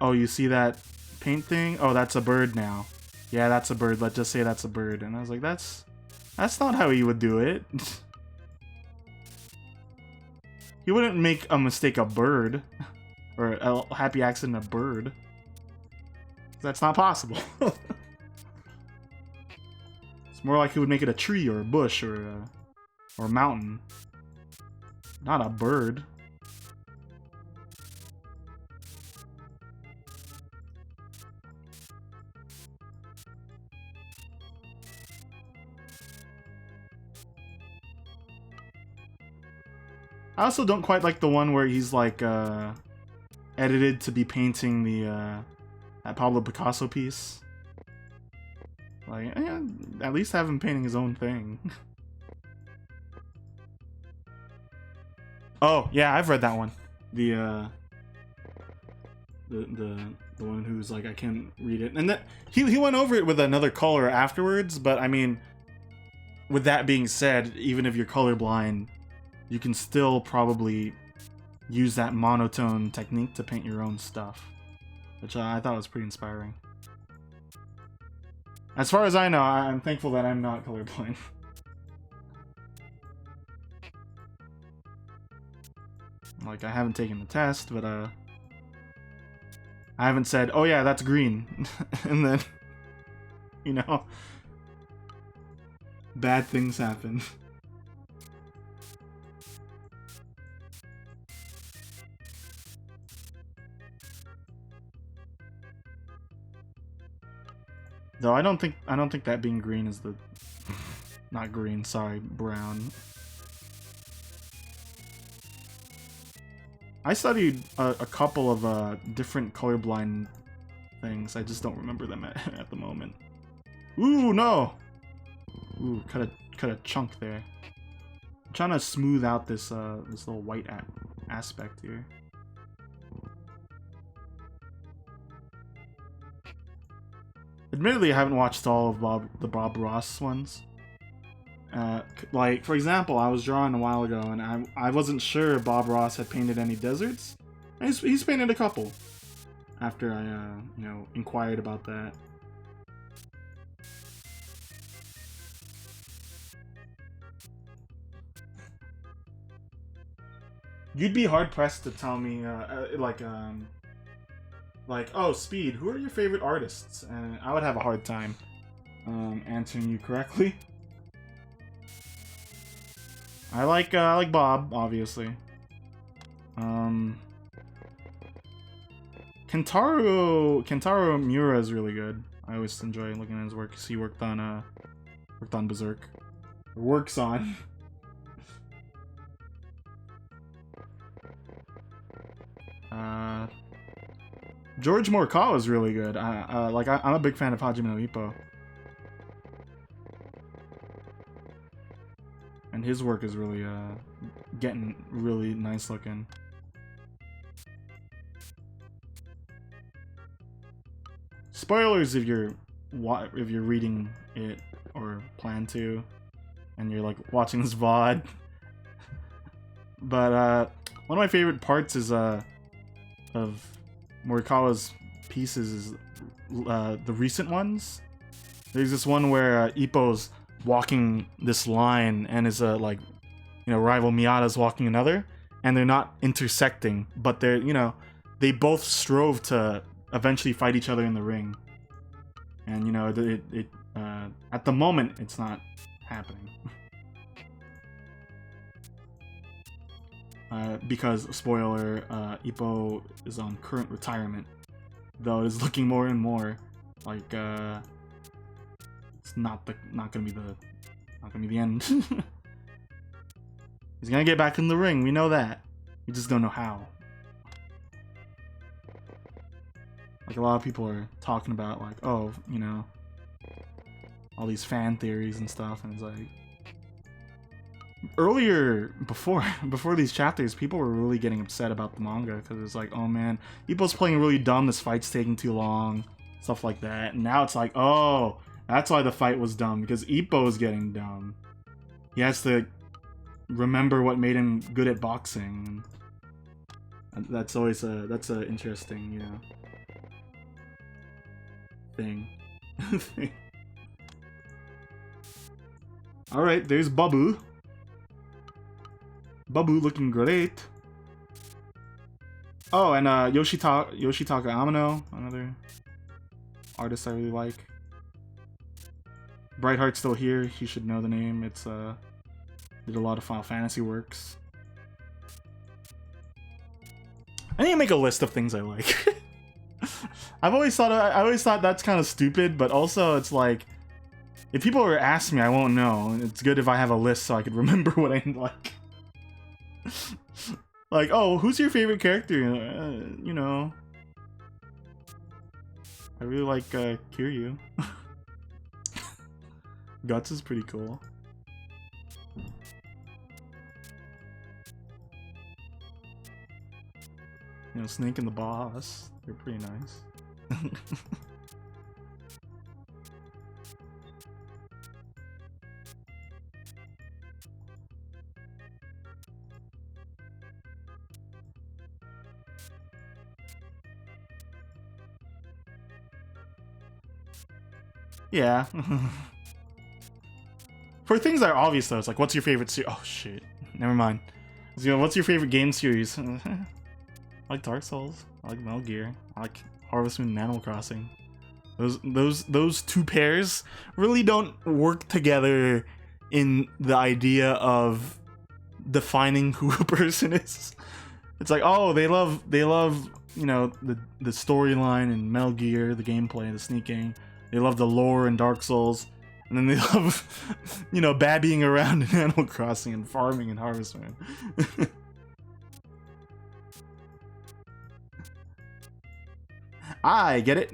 Oh, you see that paint thing? Oh, that's a bird now. Yeah, that's a bird. Let's just say that's a bird. And I was like, that's not how he would do it. He wouldn't make a mistake a bird. Or a happy accident a bird. That's not possible. It's more like he would make it a tree or a bush or a mountain. Not a bird. I also don't quite like the one where he's like edited to be painting the that Pablo Picasso piece. Like, at least have him painting his own thing. Oh yeah, I've read that one. The one who's like, I can't read it, and that he went over it with another color afterwards. But I mean, with that being said, even if you're colorblind, you can still probably use that monotone technique to paint your own stuff, which I thought was pretty inspiring. As far as I know, I'm thankful that I'm not colorblind. Like, I haven't taken the test, but I haven't said, oh yeah, that's green. And then, you know, bad things happen. Though I don't think that being green is the not green, sorry, brown. I studied a couple of different colorblind things. I just don't remember them at the moment. Ooh, no. Ooh, cut a chunk there. I'm trying to smooth out this this little white aspect here. Admittedly, I haven't watched all of the Bob Ross ones. Like, for example, I was drawing a while ago, and I wasn't sure Bob Ross had painted any deserts. And he's painted a couple. After I, you know, inquired about that. You'd be hard pressed to tell me, like, oh, Speed, who are your favorite artists? And I would have a hard time answering you correctly. I like Bob, obviously. Kentaro Miura is really good. I always enjoy looking at his work. He worked on Berserk. Works on. George Morikawa is really good. I'm a big fan of Hajime no Ippo. And his work is really getting really nice looking. spoilers if you're reading it or plan to, and you're like watching this VOD. But one of my favorite parts is of Morikawa's pieces is the recent ones. There's this one where Ippo's walking this line and is like, you know, rival Miyata's walking another, and they're not intersecting, but they're, you know, they both strove to eventually fight each other in the ring. And you know, it at the moment it's not happening. Because, spoiler, Ippo is on current retirement, though it is looking more and more like it's not gonna be the end. He's gonna get back in the ring, we know that. We just don't know how. Like, a lot of people are talking about, like, oh, you know, all these fan theories and stuff, and it's like, earlier, before these chapters, people were really getting upset about the manga, because it's like, oh man, Ippo's playing really dumb, this fight's taking too long, stuff like that. And now it's like, oh, that's why the fight was dumb, because Ippo's getting dumb. He has to remember what made him good at boxing. And that's always that's a interesting, you know, thing. Alright, there's Babu. Babu looking great. Oh, and Yoshitaka Amano, another artist I really like. Brightheart's still here, he should know the name. It's did a lot of Final Fantasy works. I need to make a list of things I like. I always thought that's kind of stupid, but also it's like, if people were to ask me, I won't know. It's good if I have a list so I could remember what I like. Like, oh, who's your favorite character? You know, I really like Kiryu. Guts is pretty cool. You know, Snake and the Boss, they're pretty nice. Yeah. For things that are obvious though, it's like, what's your favorite series? Oh shit, never mind. You know, what's your favorite game series? I like Dark Souls. I like Metal Gear. I like Harvest Moon and Animal Crossing. Those two pairs really don't work together in the idea of defining who a person is. It's like, oh, they love, you know, the storyline in Metal Gear, the gameplay, the sneaking. They love the lore in Dark Souls, and then they love, you know, babbying around in Animal Crossing and farming in Harvest Moon. I get it,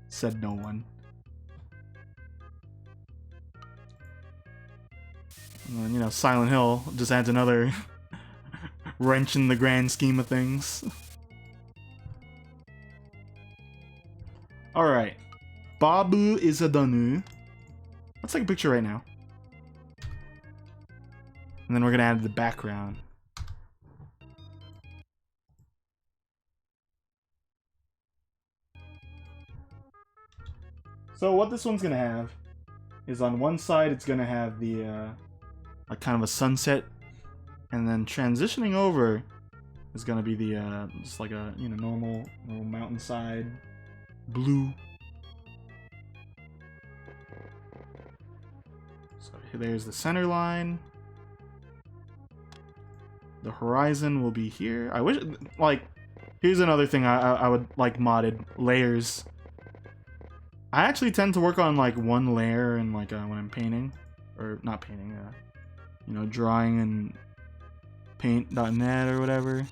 said no one. And then, you know, Silent Hill just adds another wrench in the grand scheme of things. Alright. Babu Izadanu. Let's take a picture right now. And then we're gonna add the background. So what this one's gonna have is, on one side it's gonna have the like kind of a sunset, and then transitioning over is gonna be the just like a, you know, normal mountainside blue. So there's the center line. The horizon will be here. I wish, like, here's another thing I would like modded: layers. I actually tend to work on like one layer and like when I'm painting, or not painting, you know, drawing in paint.net or whatever.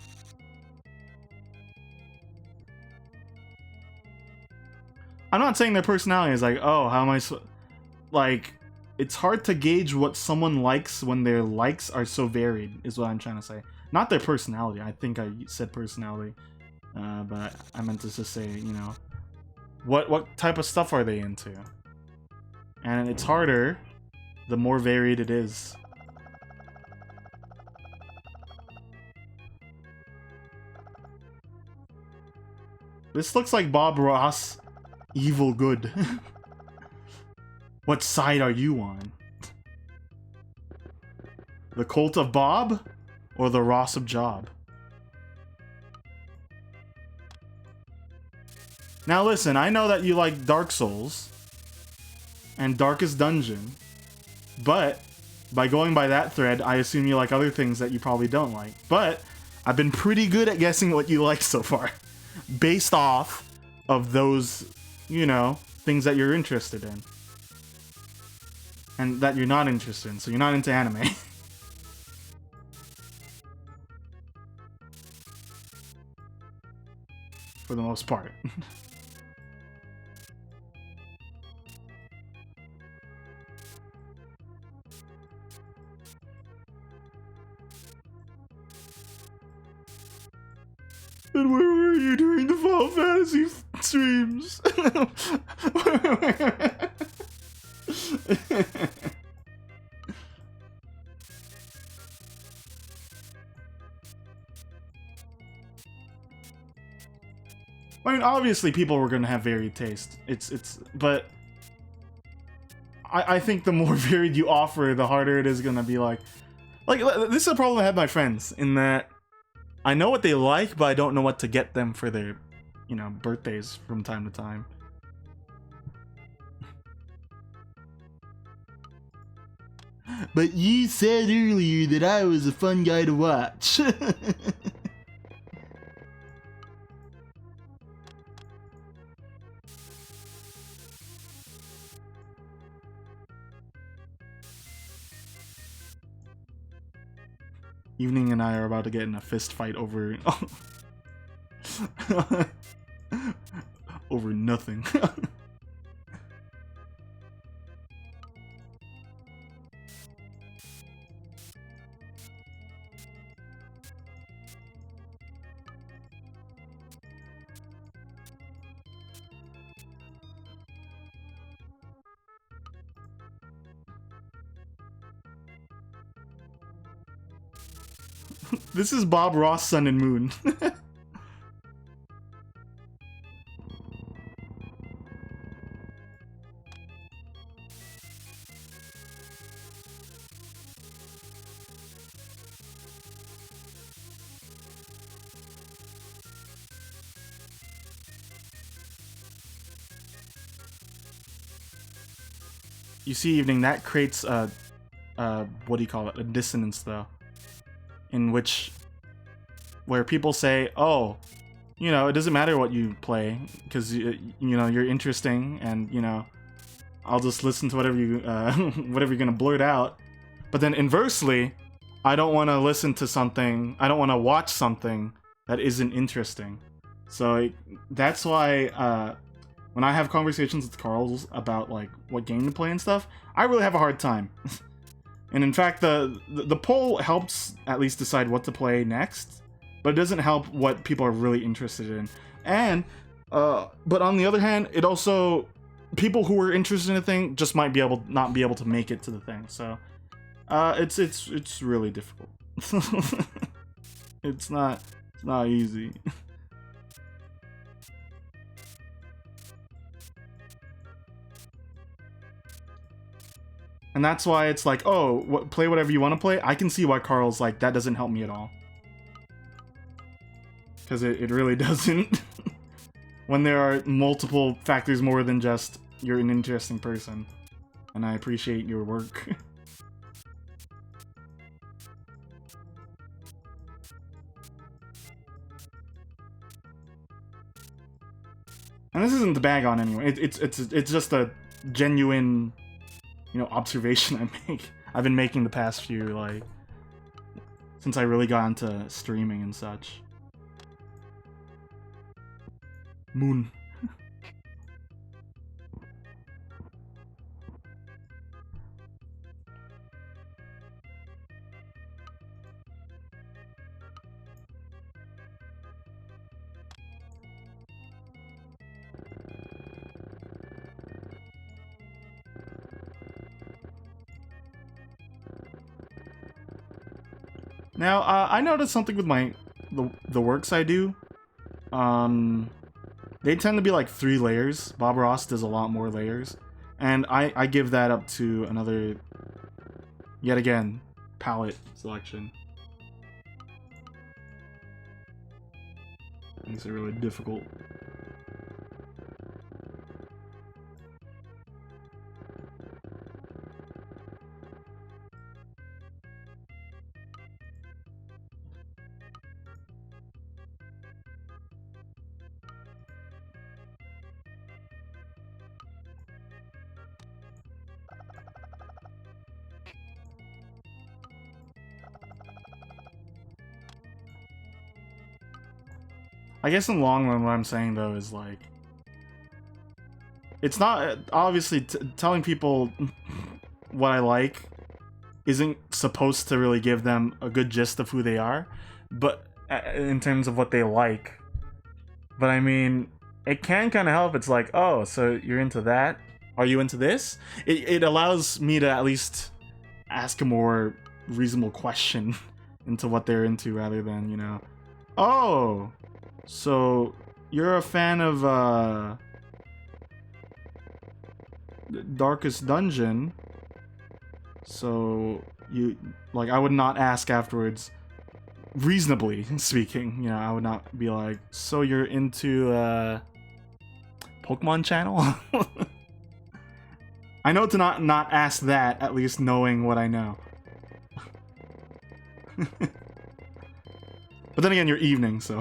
I'm not saying their personality is like, oh, how am I like, it's hard to gauge what someone likes when their likes are so varied, is what I'm trying to say. Not their personality. I think I said personality, but I meant to just say, you know, what type of stuff are they into? And it's harder the more varied it is. This looks like Bob Ross, evil good. What side are you on? The cult of Bob or the Ross of Job? Now listen, I know that you like Dark Souls and Darkest Dungeon, but by going by that thread, I assume you like other things that you probably don't like. But I've been pretty good at guessing what you like so far, based off of those, you know, things that you're interested in. And that you're not interested in, so you're not into anime. For the most part. And where were you during the Final Fantasy streams? I mean, obviously people were gonna have varied taste. But I think the more varied you offer, the harder it is gonna be like, this is a problem I had with my friends, in that I know what they like, but I don't know what to get them for their, you know, birthdays from time to time. But you said earlier that I was a fun guy to watch. Evening and I are about to get in a fist fight over over nothing. This is Bob Ross, Sun and Moon. You see, Evening, that creates a what do you call it? A dissonance, though. In which, where people say, oh, you know, it doesn't matter what you play, because, you know, you're interesting, and, you know, I'll just listen to whatever you, whatever you're gonna blurt out. But then inversely, I don't want to listen to something, I don't want to watch something that isn't interesting. So that's why, when I have conversations with Carls about, like, what game to play and stuff, I really have a hard time. And in fact, the poll helps at least decide what to play next, but it doesn't help what people are really interested in. And, but on the other hand, it also, people who are interested in a thing just might not be able to make it to the thing. So, it's really difficult. It's not easy. And that's why it's like, oh, play whatever you want to play. I can see why Carl's like, that doesn't help me at all. Because it really doesn't. When there are multiple factors more than just, you're an interesting person. And I appreciate your work. And this isn't to bag on anyone. It's just a genuine, you know, observation I make. I've been making the past few, like, since I really got into streaming and such. Moon. Now, I noticed something with the works I do. They tend to be like 3 layers. Bob Ross does a lot more layers. And I give that up to another, yet again, palette selection. Makes it really difficult. I guess in the long run, what I'm saying though is like, it's not obviously telling people what I like isn't supposed to really give them a good gist of who they are, but in terms of what they like. But I mean, it can kind of help. It's like, oh, so you're into that? Are you into this? It allows me to at least ask a more reasonable question into what they're into rather than, you know, oh, so you're a fan of Darkest Dungeon, so you like, I would not ask afterwards, reasonably speaking, you know, I would not be like, so you're into Pokemon channel? I know to not ask that, at least knowing what I know. But then again, you're evening, so.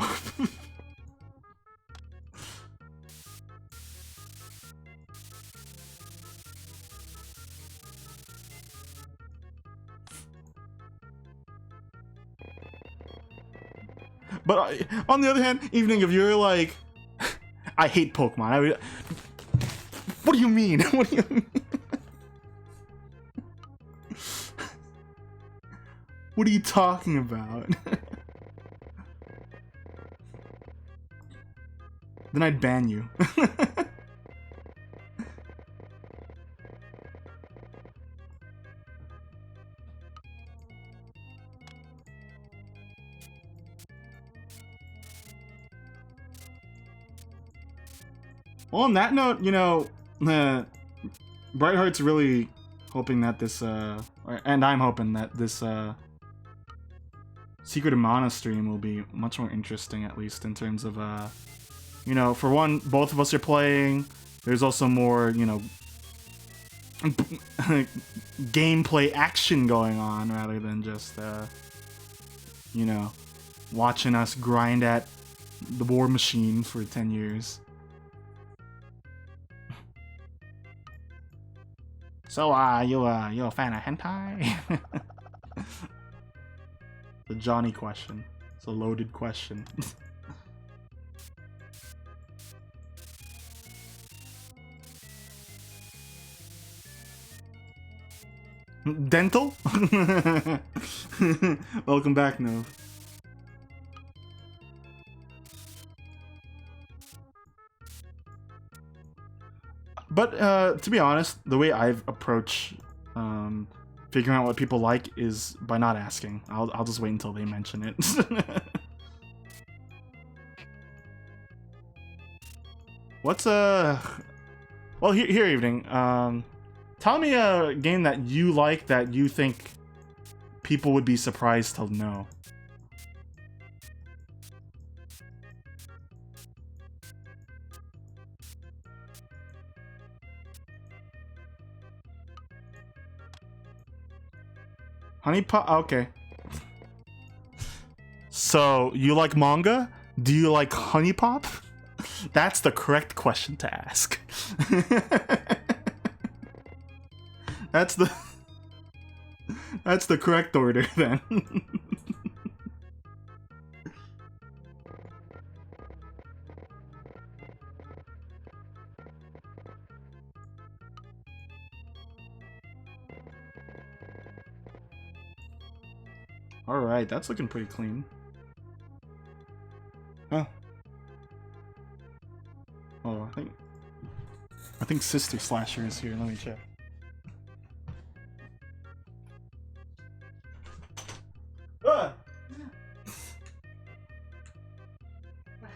But on the other hand, evening, if you're like, I hate Pokemon, I would, what do you mean? What do you mean? What are you talking about? Then I'd ban you. Well, on that note, you know, Brightheart's really hoping that this, and I'm hoping that this, Secret of Mana stream will be much more interesting, at least in terms of, you know, for one, both of us are playing. There's also more, you know, gameplay action going on rather than just, you know, watching us grind at the war machine for 10 years. So, you a fan of hentai? The Johnny question. It's a loaded question. Dental? Welcome back, Nove. But to be honest, the way I've approached figuring out what people like is by not asking. I'll just wait until they mention it. What's well, here evening. Tell me a game that you like that you think people would be surprised to know. Honey Pop? Okay. So, you like manga? Do you like Honey Pop? That's the correct question to ask. That's the correct order then. Alright, that's looking pretty clean. Huh. Oh, I think Sister Slasher is here. Let me check.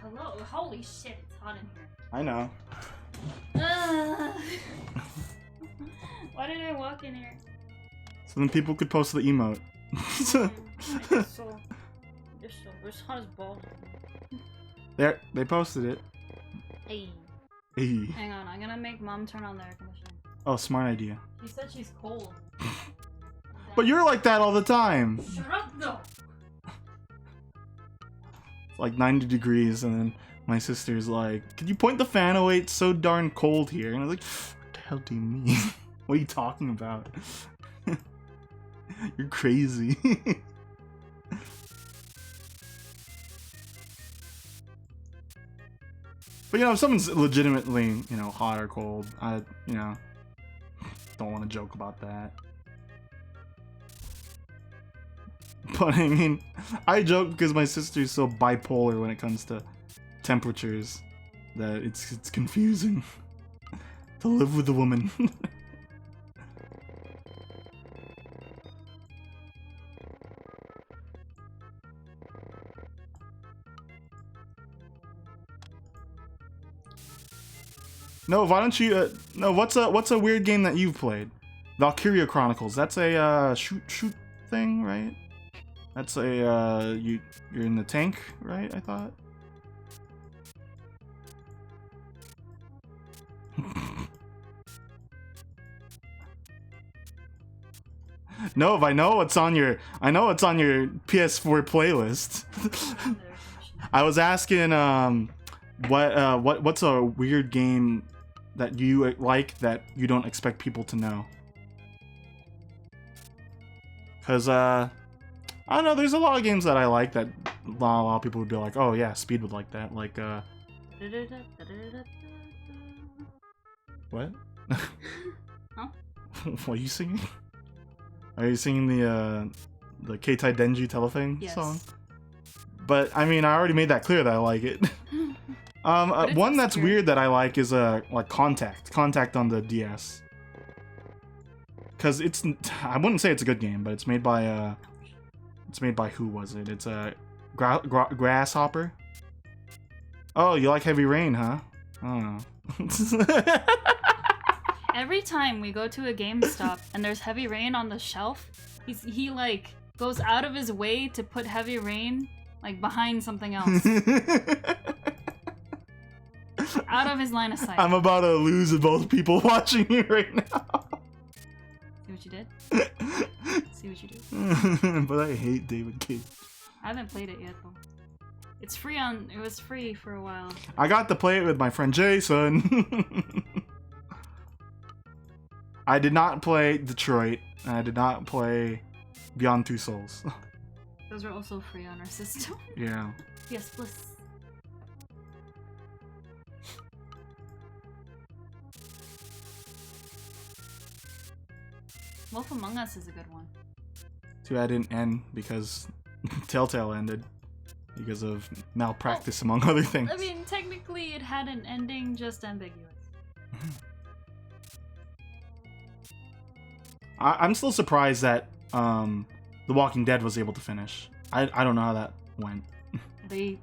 Hello? Holy shit, it's hot in here. I know. Why did I walk in here? So then people could post the emote. It's so it's hot as balls. There, they posted it. Hey. Hey. Hang on, I'm gonna make mom turn on the air conditioner. Oh, smart idea. She said she's cold. But you're like that all the time. Shut up, though. It's like 90 degrees, and then my sister's like, "Could you point the fan away? It's so darn cold here." And I was like, "What the hell do you mean? What are you talking about? You're crazy." But if someone's legitimately, hot or cold, I, don't want to joke about that. But I mean, I joke because my sister's so bipolar when it comes to temperatures that it's confusing to live with a woman. No, why don't you? No, what's a weird game that you've played? Valkyria Chronicles. That's a shoot thing, right? That's a you're in the tank, right? I thought. No, I know it's on your PS4 playlist. I was asking what's a weird game that you like that you don't expect people to know? Cause I don't know, there's a lot of games that I like that a lot of people would be like, oh yeah, Speed would like that. Like what? Huh? What are you singing? Are you singing the Keitai Denji Telefang song? But I mean, I already made that clear that I like it. One that's weird that I like is like Contact on the DS. Cause I wouldn't say it's a good game, but it's made by who was it? It's a Grasshopper. Oh, you like Heavy Rain, huh? Oh. Every time we go to a GameStop and there's Heavy Rain on the shelf, he like goes out of his way to put Heavy Rain like behind something else. Out of his line of sight. I'm about to lose both people watching me right now. See what you did? See what you did? But I hate David Cage. I haven't played it yet though. It was free for a while. I got to play it with my friend Jason. I did not play Detroit, and I did not play Beyond Two Souls. Those are also free on our system. Yeah. Yes, please. Wolf Among Us is a good one. Too bad it didn't end because Telltale ended because of malpractice, among other things. I mean, technically it had an ending, just ambiguous. I'm still surprised that The Walking Dead was able to finish. I don't know how that went. They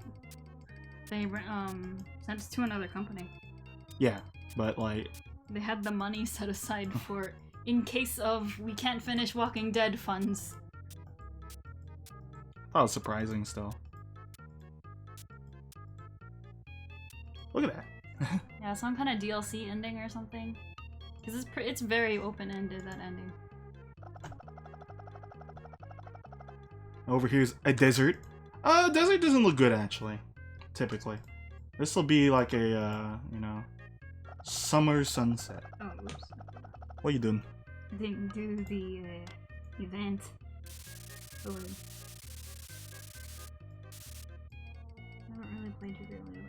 sent it to another company. Yeah, but like they had the money set aside for in case of we can't finish Walking Dead funds. That was surprising still. Look at that. Yeah, some kind of DLC ending or something. Because it's very open-ended, that ending. Over here's a desert. Desert doesn't look good actually. Typically, this will be like a summer sunset. Oh, oops. What are you doing? Didn't do the event. I haven't really played it really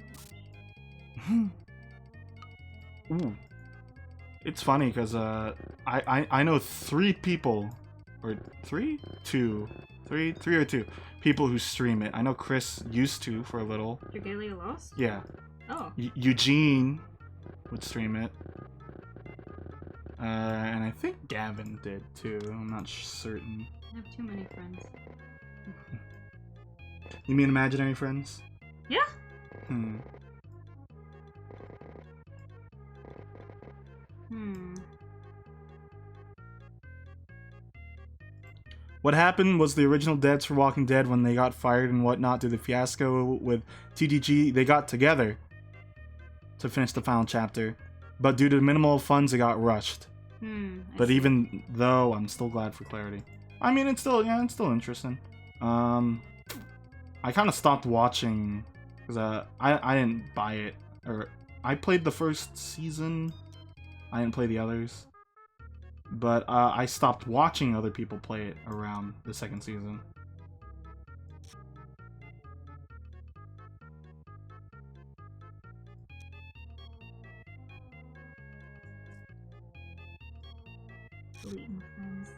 much. Ooh. It's funny because I know 3 people, or 3 or 2 people who stream it. I know Chris used to for a little. Regalia Lost? Yeah. Oh. Eugene would stream it. And I think Gavin did too. I'm not certain. I have too many friends. You mean imaginary friends? Yeah. Hmm. What happened was the original devs for Walking Dead, when they got fired and whatnot due to the fiasco with TDG, they got together to finish the final chapter. But due to minimal funds, it got rushed. But even though, I'm still glad for clarity. I mean, it's still interesting. I kind of stopped watching because I didn't buy it, or I played the first season. I didn't play the others. But I stopped watching other people play it around the second season. Deleting friends.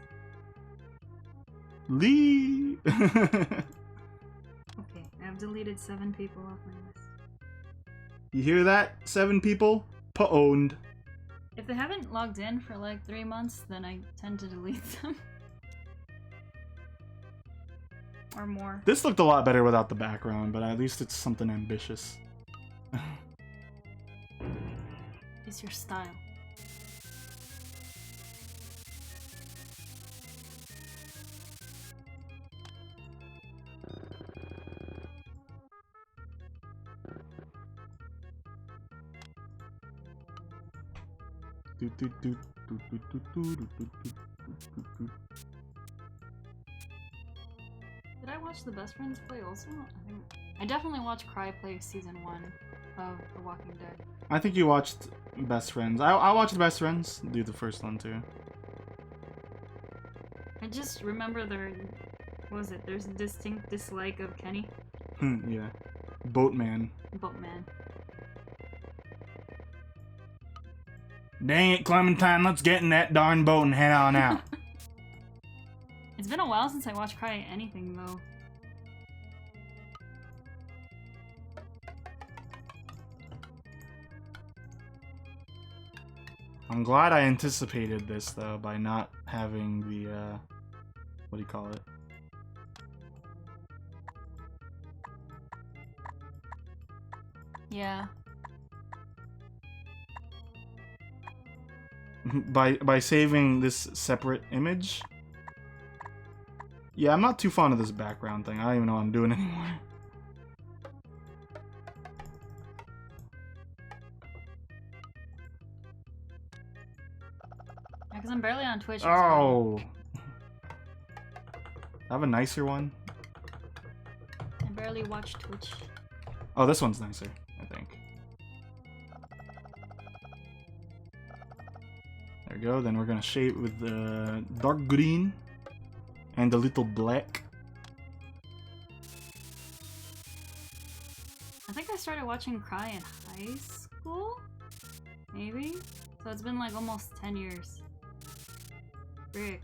Lee! Okay, I've deleted 7 people off my list. You hear that? 7 people? Pwned. If they haven't logged in for like 3 months, then I tend to delete them. Or more. This looked a lot better without the background, but at least it's something ambitious. It's your style. Did I watch The Best Friends play also? I definitely watched Cry play season 1 of The Walking Dead. I think you watched Best Friends. I watched Best Friends. Do the first one too. I just remember what was it? There's a distinct dislike of Kenny. Yeah. Boatman. Boatman. Dang it, Clementine, let's get in that darn boat and head on out. It's been a while since I watched Cry anything, though. I'm glad I anticipated this, though, by not having the, what do you call it? Yeah. By saving this separate image. Yeah, I'm not too fond of this background thing. I don't even know what I'm doing anymore. Yeah, because I'm barely on Twitch. Oh! I have a nicer one. I barely watch Twitch. Oh, this one's nicer, I think. There we go. Then we're gonna shade with the dark green and a little black. I think I started watching Cry in high school? Maybe? So it's been like almost 10 years. Frick.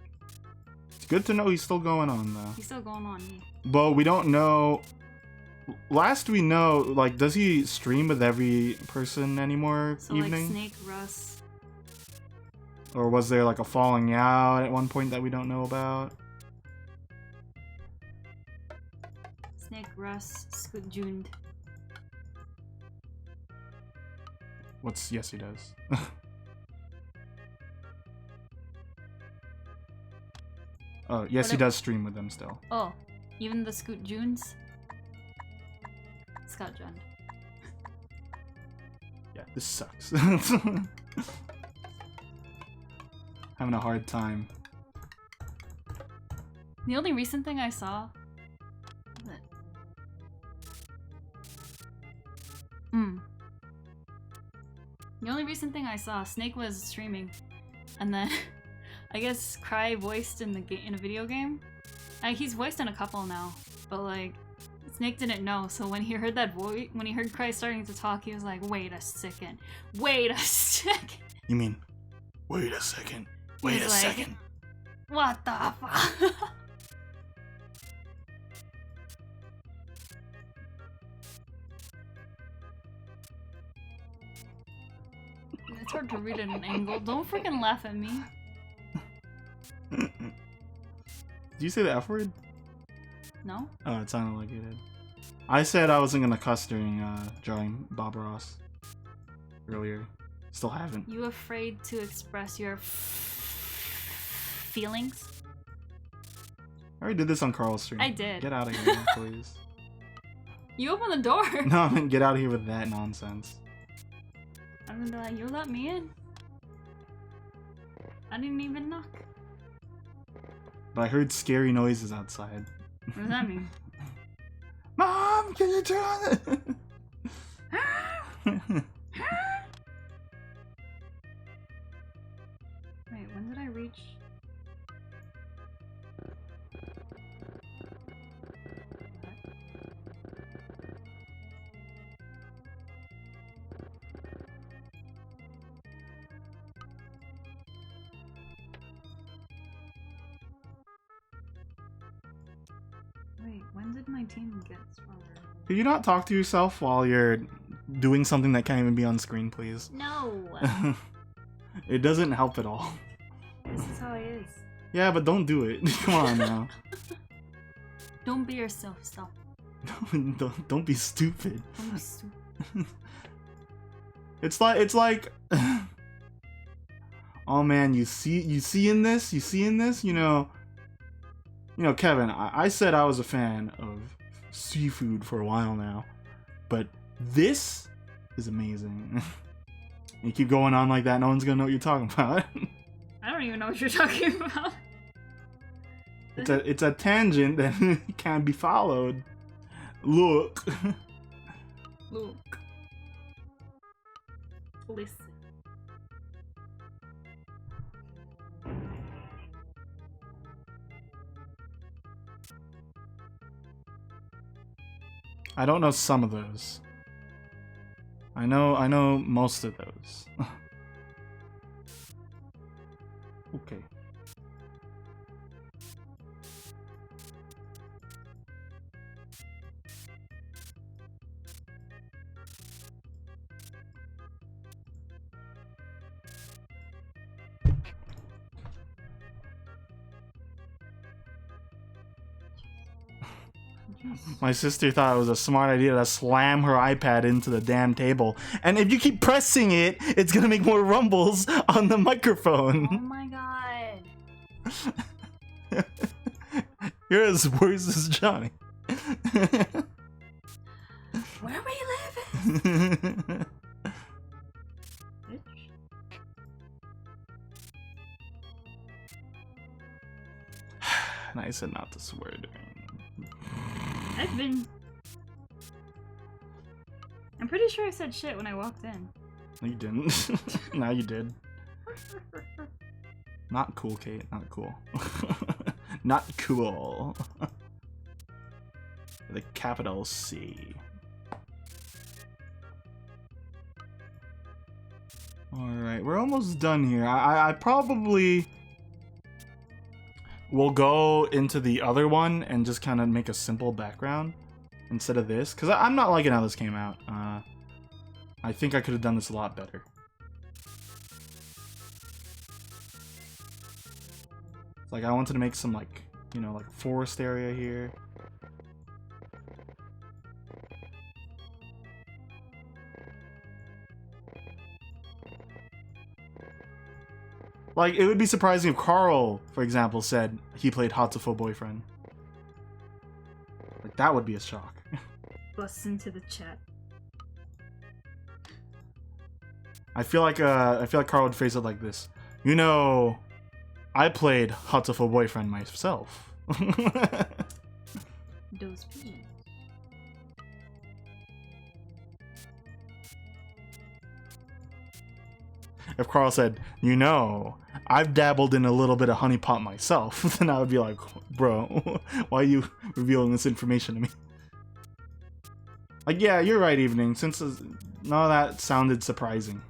It's good to know he's still going on, though. He's still going on, yeah. But we don't know... Last we know, like, does he stream with every person anymore So evening? like Snake, Russ. Or was there like a falling out at one point that we don't know about? Snake, Russ, Scoot Jund. What's... Yes, he does. Oh, yes, he does stream with them still. Oh, even the Scoot Junes? Scott Jund. Yeah, this sucks. Having a hard time. The only recent thing I saw... The only recent thing I saw, Snake was streaming, and then I guess Cry voiced in a video game. He's voiced in a couple now, but like Snake didn't know. So when he heard that voice, when he heard Cry starting to talk, he was like, "Wait a second, wait a second." You mean, wait a second, wait a second. What the fuck? It's hard to read at an angle. Don't freaking laugh at me. Did you say the F word? No? Oh, it sounded like you did. I said I wasn't gonna cuss during drawing Bob Ross earlier. Still haven't. You afraid to express your feelings? I already did this on Carl's stream. I did. Get out of here, please. You open the door. No, I mean, get out of here with that nonsense. I'm gonna be like, you let me in. I didn't even knock. But I heard scary noises outside. What does that mean? Mom, can you turn on it? Wait, when did I reach? Wait, when did my team get stronger? Can you not talk to yourself while you're doing something that can't even be on screen, please? No! It doesn't help at all. This is how it is. Yeah, but don't do it. Come on now. Don't be yourself, stop. Don't be stupid. Don't be stupid. It's like oh man, you see in this, you know, Kevin, I said I was a fan of seafood for a while now, but this is amazing. You keep going on like that, no one's gonna know what you're talking about. I don't even know what you're talking about. It's a tangent that can't be followed. Look. Look. Listen. I don't know some of those. I know most of those. Okay. My sister thought it was a smart idea to slam her iPad into the damn table. And if you keep pressing it, it's gonna make more rumbles on the microphone. Oh my god. You're as worse as Johnny. Where we living? Bitch. And I said not to swear during. I've been... I'm pretty sure I said shit when I walked in. No, you didn't. Now you did. Not cool, Kate. Not cool. Not cool. The capital C. Alright, we're almost done here. I probably will go into the other one and just kind of make a simple background instead of this. Because I'm not liking how this came out. I think I could have done this a lot better. Like, I wanted to make some, like, you know, like, forest area here. Like, it would be surprising if Carl, for example, said he played Hatsufo Boyfriend. Like, that would be a shock. Bust into the chat. I feel like Carl would phrase it like this. You know, I played Hatsufo Boyfriend myself. Those people. If Carl said, you know, I've dabbled in a little bit of honeypot myself, then I would be like, bro, why are you revealing this information to me? Like, yeah, you're right, Evening, since none of that sounded surprising.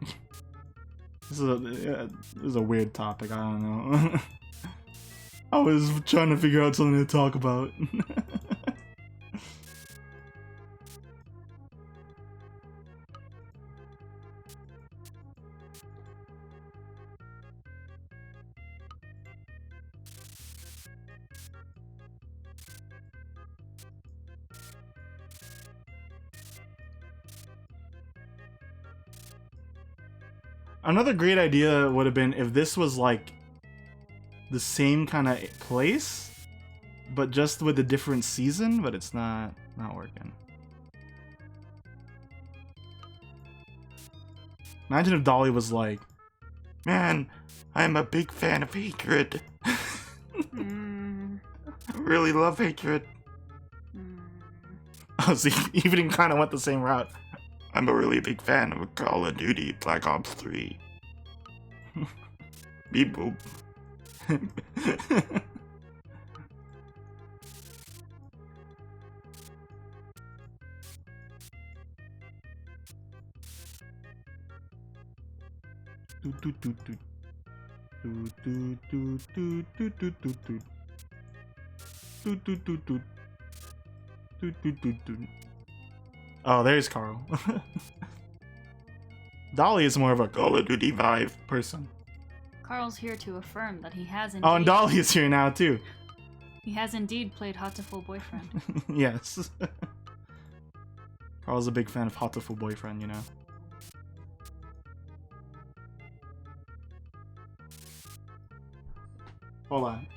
This is a weird topic, I don't know. I was trying to figure out something to talk about. Another great idea would have been if this was like the same kind of place, but just with a different season, but it's not working. Imagine if Dolly was like, "Man, I'm a big fan of Hatred. I really love Hatred." Oh, so you even kind of went the same route. I'm a really big fan of Call of Duty Black Ops 3. Beep boop. Oh, there's Carl. Dolly is more of a Call of Duty vibe person. Carl's here to affirm that he has indeed. Oh, and Dolly is here now too. He has indeed played Hatoful Boyfriend. Yes. Carl's a big fan of Hatoful Boyfriend, you know. Hold on.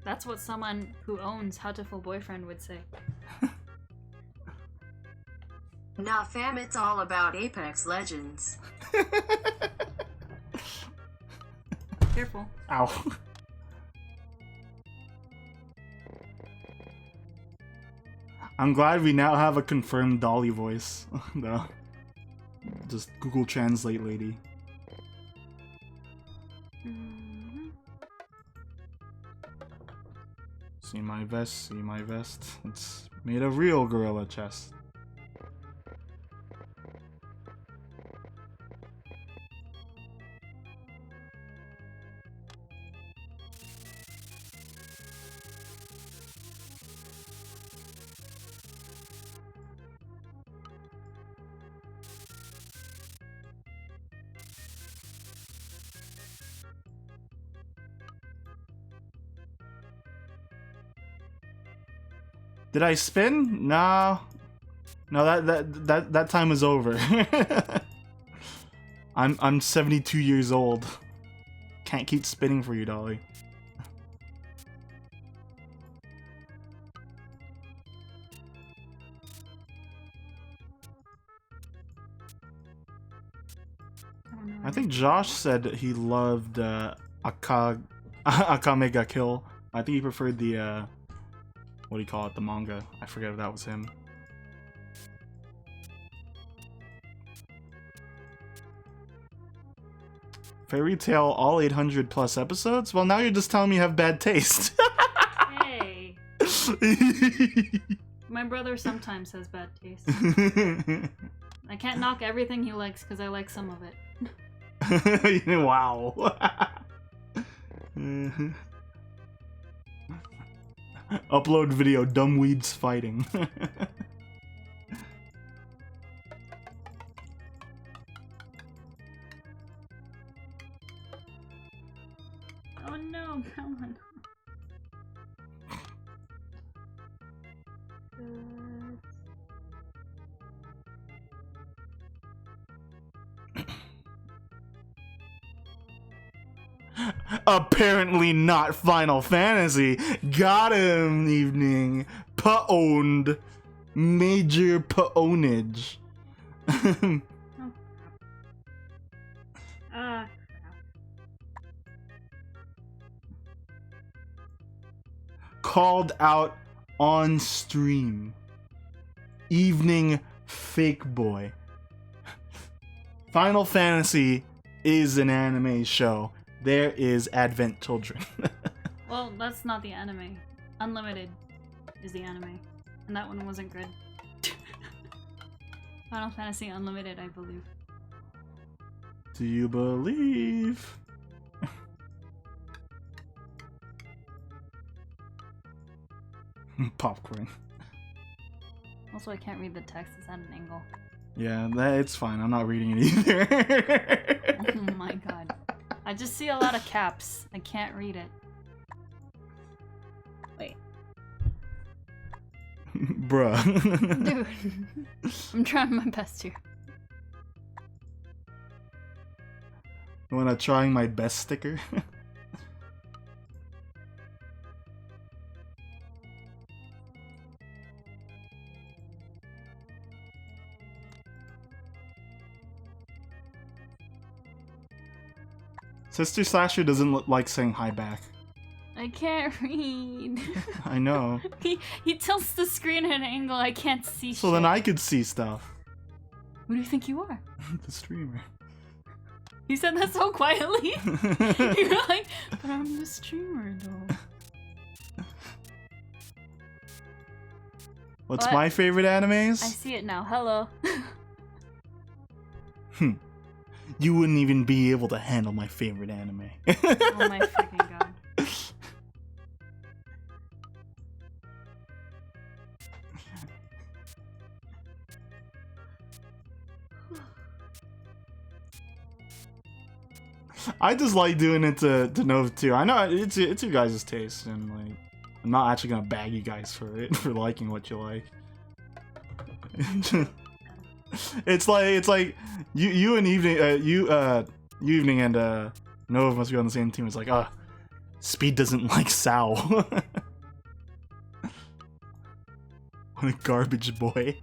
That's what someone who owns Hatoful Boyfriend would say. Nah fam, it's all about Apex Legends. Careful. Ow. I'm glad we now have a confirmed Dolly voice, though. Just Google Translate lady. See my vest, see my vest. It's made of real gorilla chest. Did I spin? No. No, that time is over. I'm 72 years old. Can't keep spinning for you, Dolly. I think Josh said he loved Akame ga Kill. I think he preferred the what do you call it? The manga. I forget if that was him. Fairy Tail all 800 plus episodes? Well, now you're just telling me you have bad taste. Hey. My brother sometimes has bad taste. I can't knock everything he likes because I like some of it. Wow. Upload video, dumbweeds fighting. Oh no, come on. Apparently not Final Fantasy. Got him, evening. Pa-owned. Major pa-ownage. Called out on stream. Evening fake boy. Final Fantasy is an anime show. There is Advent Children. Well, that's not the anime. Unlimited is the anime. And that one wasn't good. Final Fantasy Unlimited, I believe. Do you believe? Popcorn. Also, I can't read the text. It's at an angle. Yeah, it's fine. I'm not reading it either. Oh my god. I just see a lot of caps. I can't read it. Wait. Bruh. Dude. I'm trying my best here. You wanna trying my best sticker? Sister Slasher doesn't like saying hi back. I can't read. I know. he tilts the screen at an angle I can't see So shit. then I could see stuff. Who do you think you are? The streamer. You said that so quietly. You're like, but I'm the streamer though. What's What? my favorite animes? I see it now. Hello. You wouldn't even be able to handle my favorite anime. Oh my freaking god. I just like doing it to Nova too. I know it's your guys' taste, and like I'm not actually gonna bag you guys for it for liking what you like. It's like you and Evening Evening and Nova must be on the same team. It's like Speed doesn't like Sao. What a garbage boy.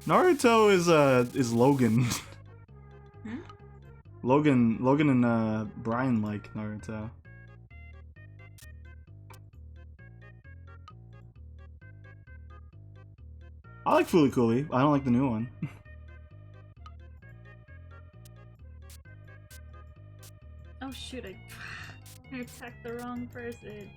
Naruto is Logan. Hmm? Logan and Brian like Naruto. I like Fooly Cooly. I don't like the new one. Oh shoot, I attacked the wrong person.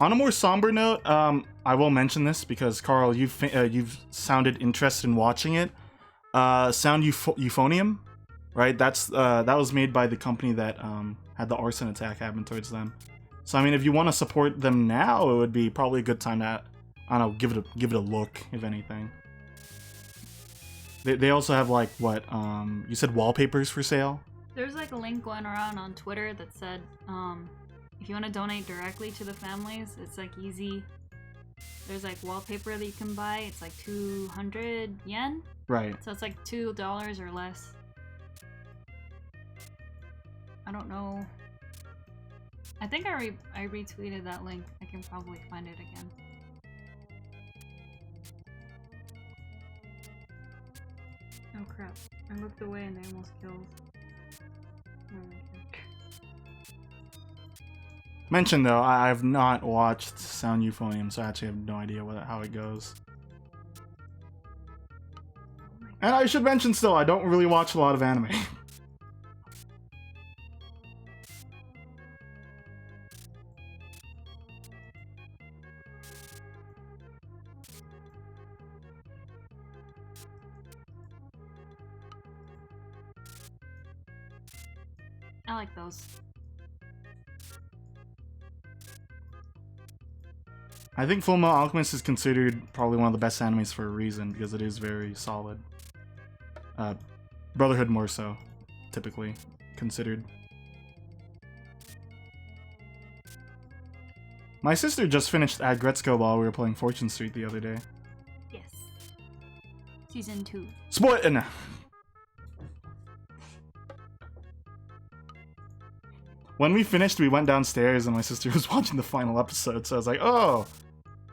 On a more somber note, I will mention this because Carl, you've sounded interested in watching it. Sound Euphonium, right? That was made by the company that had the arson attack happen towards them. So I mean, if you want to support them now, it would be probably a good time to, I don't know, give it a look, if anything. They also have like what you said, wallpapers for sale. There's like a link going around on Twitter that said if you want to donate directly to the families, it's like easy. There's like wallpaper that you can buy. It's like 200 yen. Right. So it's like $2 or less. I don't know. I think I retweeted that link. I can probably find it again. Oh crap. I looked away and they almost killed. Oh my God. Mention though, I've not watched Sound Euphonium, so I actually have no idea how it goes. And I should mention still, I don't really watch a lot of anime. I like those. I think Fullmetal Alchemist is considered probably one of the best animes for a reason, because it is very solid. Brotherhood more so, typically considered. My sister just finished Agretzko while we were playing Fortune Street the other day. Yes. Season 2. Spoiler! When we finished, we went downstairs and my sister was watching the final episode, so I was like, oh!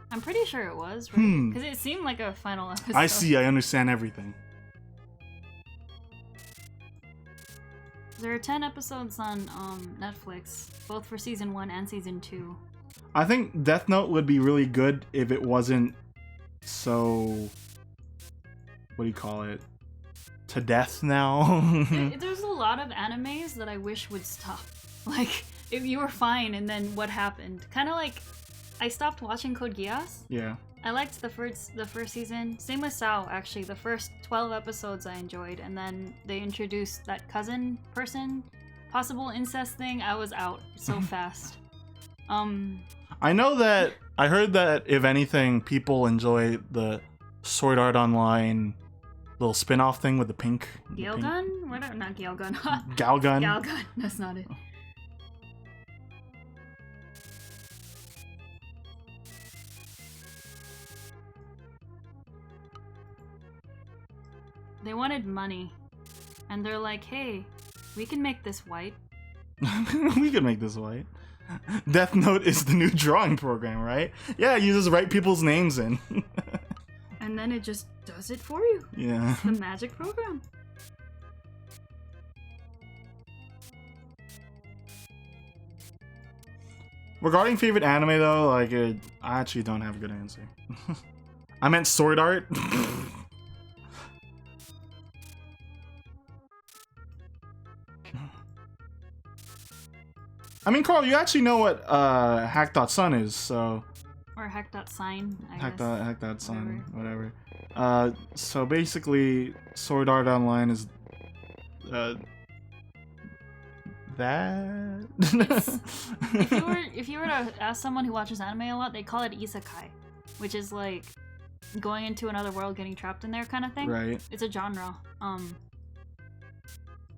I'm pretty sure it was, right? Because it seemed like a final episode. I see, I understand everything. There are 10 episodes on Netflix, both for season 1 and season 2. I think Death Note would be really good if it wasn't so... What do you call it? To death now? There's a lot of animes that I wish would stop. Like, if you were fine and then what happened? Kind of like, I stopped watching Code Geass. Yeah. I liked the first season. Same with Sao, actually. The first 12 episodes I enjoyed, and then they introduced that cousin person, possible incest thing. I was out so fast. I know that I heard that if anything, people enjoy the Sword Art Online little spin-off thing with the pink. Galgun? Whatever, not Galgun. Galgun. Galgun. That's not it. They wanted money, and they're like, "Hey, we can make this white." We could make this white. Death Note is the new drawing program, right? Yeah, you just write people's names in. And then it just does it for you. Yeah. The magic program. Regarding favorite anime though, like I actually don't have a good answer. I meant Sword Art. I mean, Carl, you actually know what Hack.Sun is, so... Or Hack.Sign, I guess. Hack.Sun, whatever. So basically, Sword Art Online is... that? If you were to ask someone who watches anime a lot, they call it isekai, which is like going into another world, getting trapped in there kind of thing. Right. It's a genre.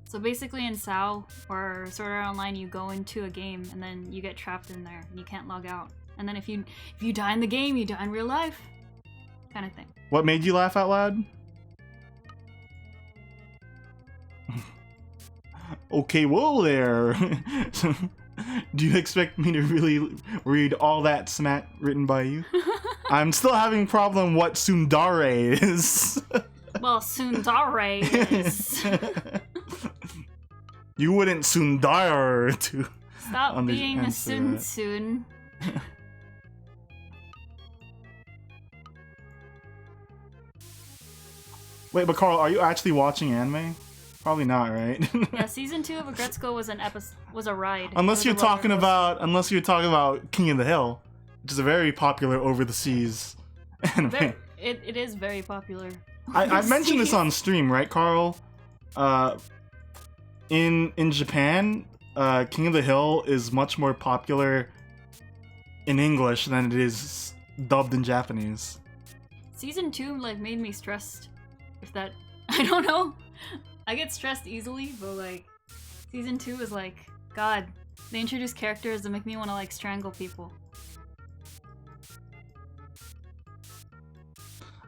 So basically in SAO or Sword Art Online, you go into a game and then you get trapped in there and you can't log out. And then if you die in the game, you die in real life, kind of thing. What made you laugh out loud? Okay, whoa there. Do you expect me to really read all that smack written by you? I'm still having problem what tsundere is. Well, tsundere is... You wouldn't tsundere to... Stop being a soon. Wait, but Carl, are you actually watching anime? Probably not, right? Yeah, season 2 of Agretzko was a ride. Unless you're talking about King of the Hill, which is a very popular over the seas anime. It is very popular. I mentioned this on stream, right, Carl? In Japan, King of the Hill is much more popular in English than it is dubbed in Japanese. Season 2 like made me stressed. If that, I don't know. I get stressed easily, but like season 2 is like, God, they introduce characters that make me want to like strangle people.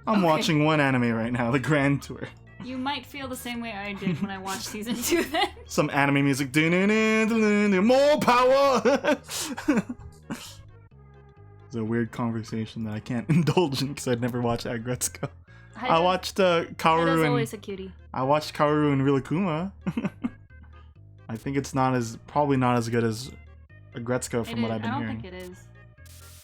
I'm watching one anime right now, The Grand Tour. You might feel the same way I did when I watched season 2 then. Some anime music. More power! It's a weird conversation that I can't indulge in because I'd never watched Agretzko. I watched Kaoru and... always a cutie. I watched Kaoru and Rilakuma. I think it's probably not as good as Agretzko from what I've been hearing. I don't think it is,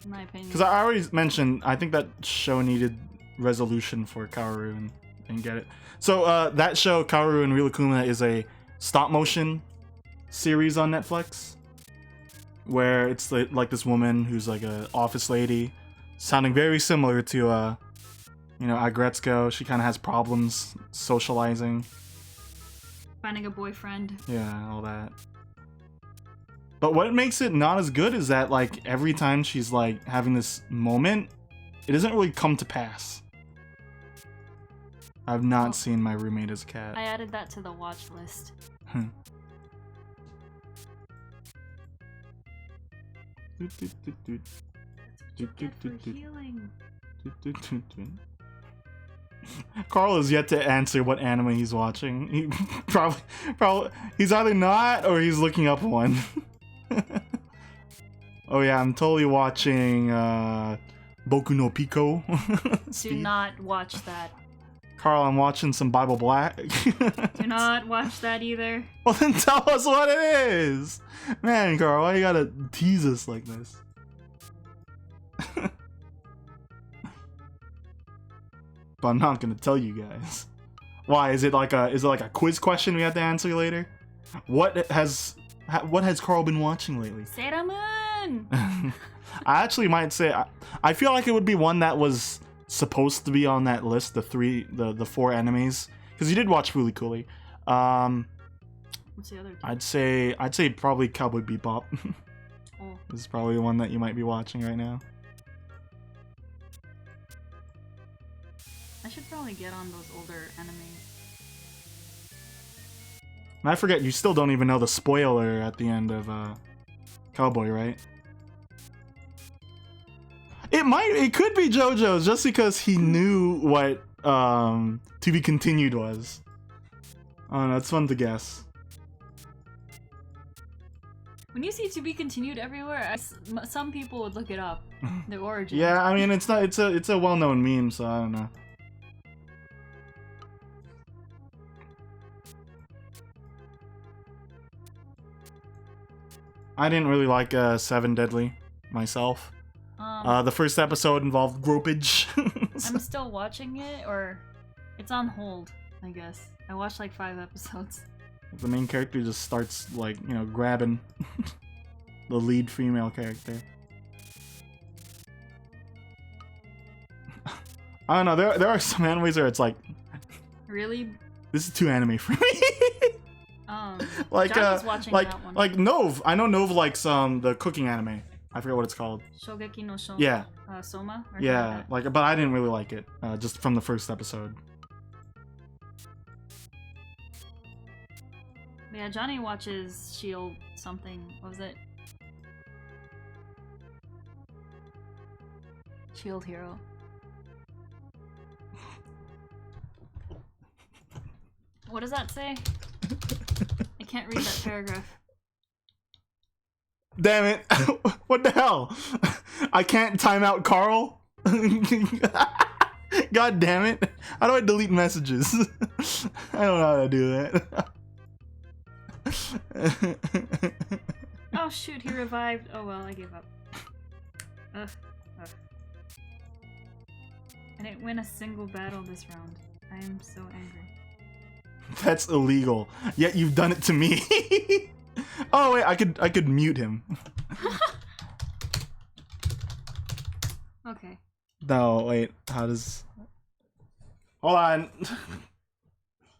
in my opinion. Because I already mentioned, I think that show needed resolution for Kaoru and didn't get it. So that show, Kaoru and Rilakuma, is a stop motion series on Netflix where it's like this woman who's like a office lady, sounding very similar to Agretzko. She kind of has problems socializing, finding a boyfriend. Yeah, all that. But what makes it not as good is that like every time she's like having this moment, it doesn't really come to pass. I've not seen My Roommate as a Cat. I added that to the watch list. Healing. Carl is yet to answer what anime he's watching. He probably he's either not or he's looking up one. Oh yeah, I'm totally watching Boku no Pico. Do not watch that. Carl, I'm watching some Bible Black. Do not watch that either. Well then tell us what it is. Man, Carl, why you gotta tease us like this? But I'm not gonna tell you guys. Why? Is it like a quiz question we have to answer later? What has Carl been watching lately? Sailor Moon! I actually might say I feel like it would be one that was supposed to be on that list, the four enemies, because you did watch Fooly Cooly. What's the other two? I'd say probably Cowboy Bebop. Oh. is probably one that you might be watching right now. I should probably get on those older animes. And I forget, you still don't even know the spoiler at the end of Cowboy, right? It could be JoJo's just because he knew what To Be Continued was. Oh no, it's fun to guess. When you see To Be Continued everywhere, some people would look it up. The origin. Yeah, I mean it's a well-known meme, so I don't know. I didn't really like Seven Deadly myself. The first episode involved gropage. I'm still watching it, or it's on hold, I guess. I watched like 5 episodes. The main character just starts, like, you know, grabbing the lead female character. I don't know, there are some animes where it's like... Really? This is too anime for me. Like, Johnny's watching that one. like Nove. I know Nove likes the cooking anime. I forget what it's called. Shogeki no Soma. Yeah. Soma? Or Yeah, like, but I didn't really like it, just from the first episode. Yeah, Johnny watches Shield something. What was it? Shield Hero. What does that say? I can't read that paragraph. Damn it! What the hell? I can't time out Carl? God damn it. How do I delete messages? I don't know how to do that. Oh shoot, he revived. Oh well, I gave up. Ugh. I didn't win a single battle this round. I am so angry. That's illegal. Yet you've done it to me. Oh wait, I could mute him. Okay. No, wait. How does? Hold on.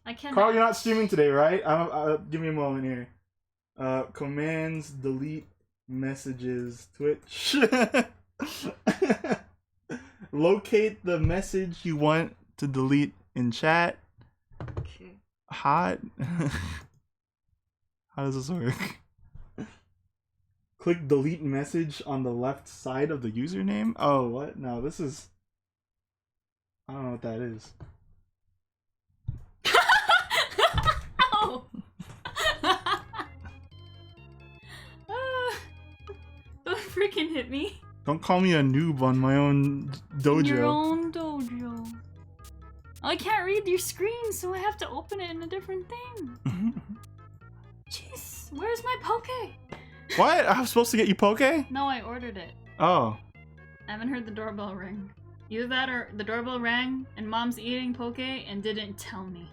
I can't. Carl, you're not streaming today, right? Give me a moment here. Commands, delete messages, Twitch. Locate the message you want to delete in chat. Okay. Hot. How does this work? Click delete message on the left side of the username? Oh, what? No, this is... I don't know what that is. Ow! Don't freaking hit me. Don't call me a noob on my own dojo. Your own dojo. I can't read your screen, so I have to open it in a different thing. Jeez, where's my poke? What? I was supposed to get you poke? No, I ordered it. Oh. I haven't heard the doorbell ring. Either that or the doorbell rang and mom's eating poke and didn't tell me.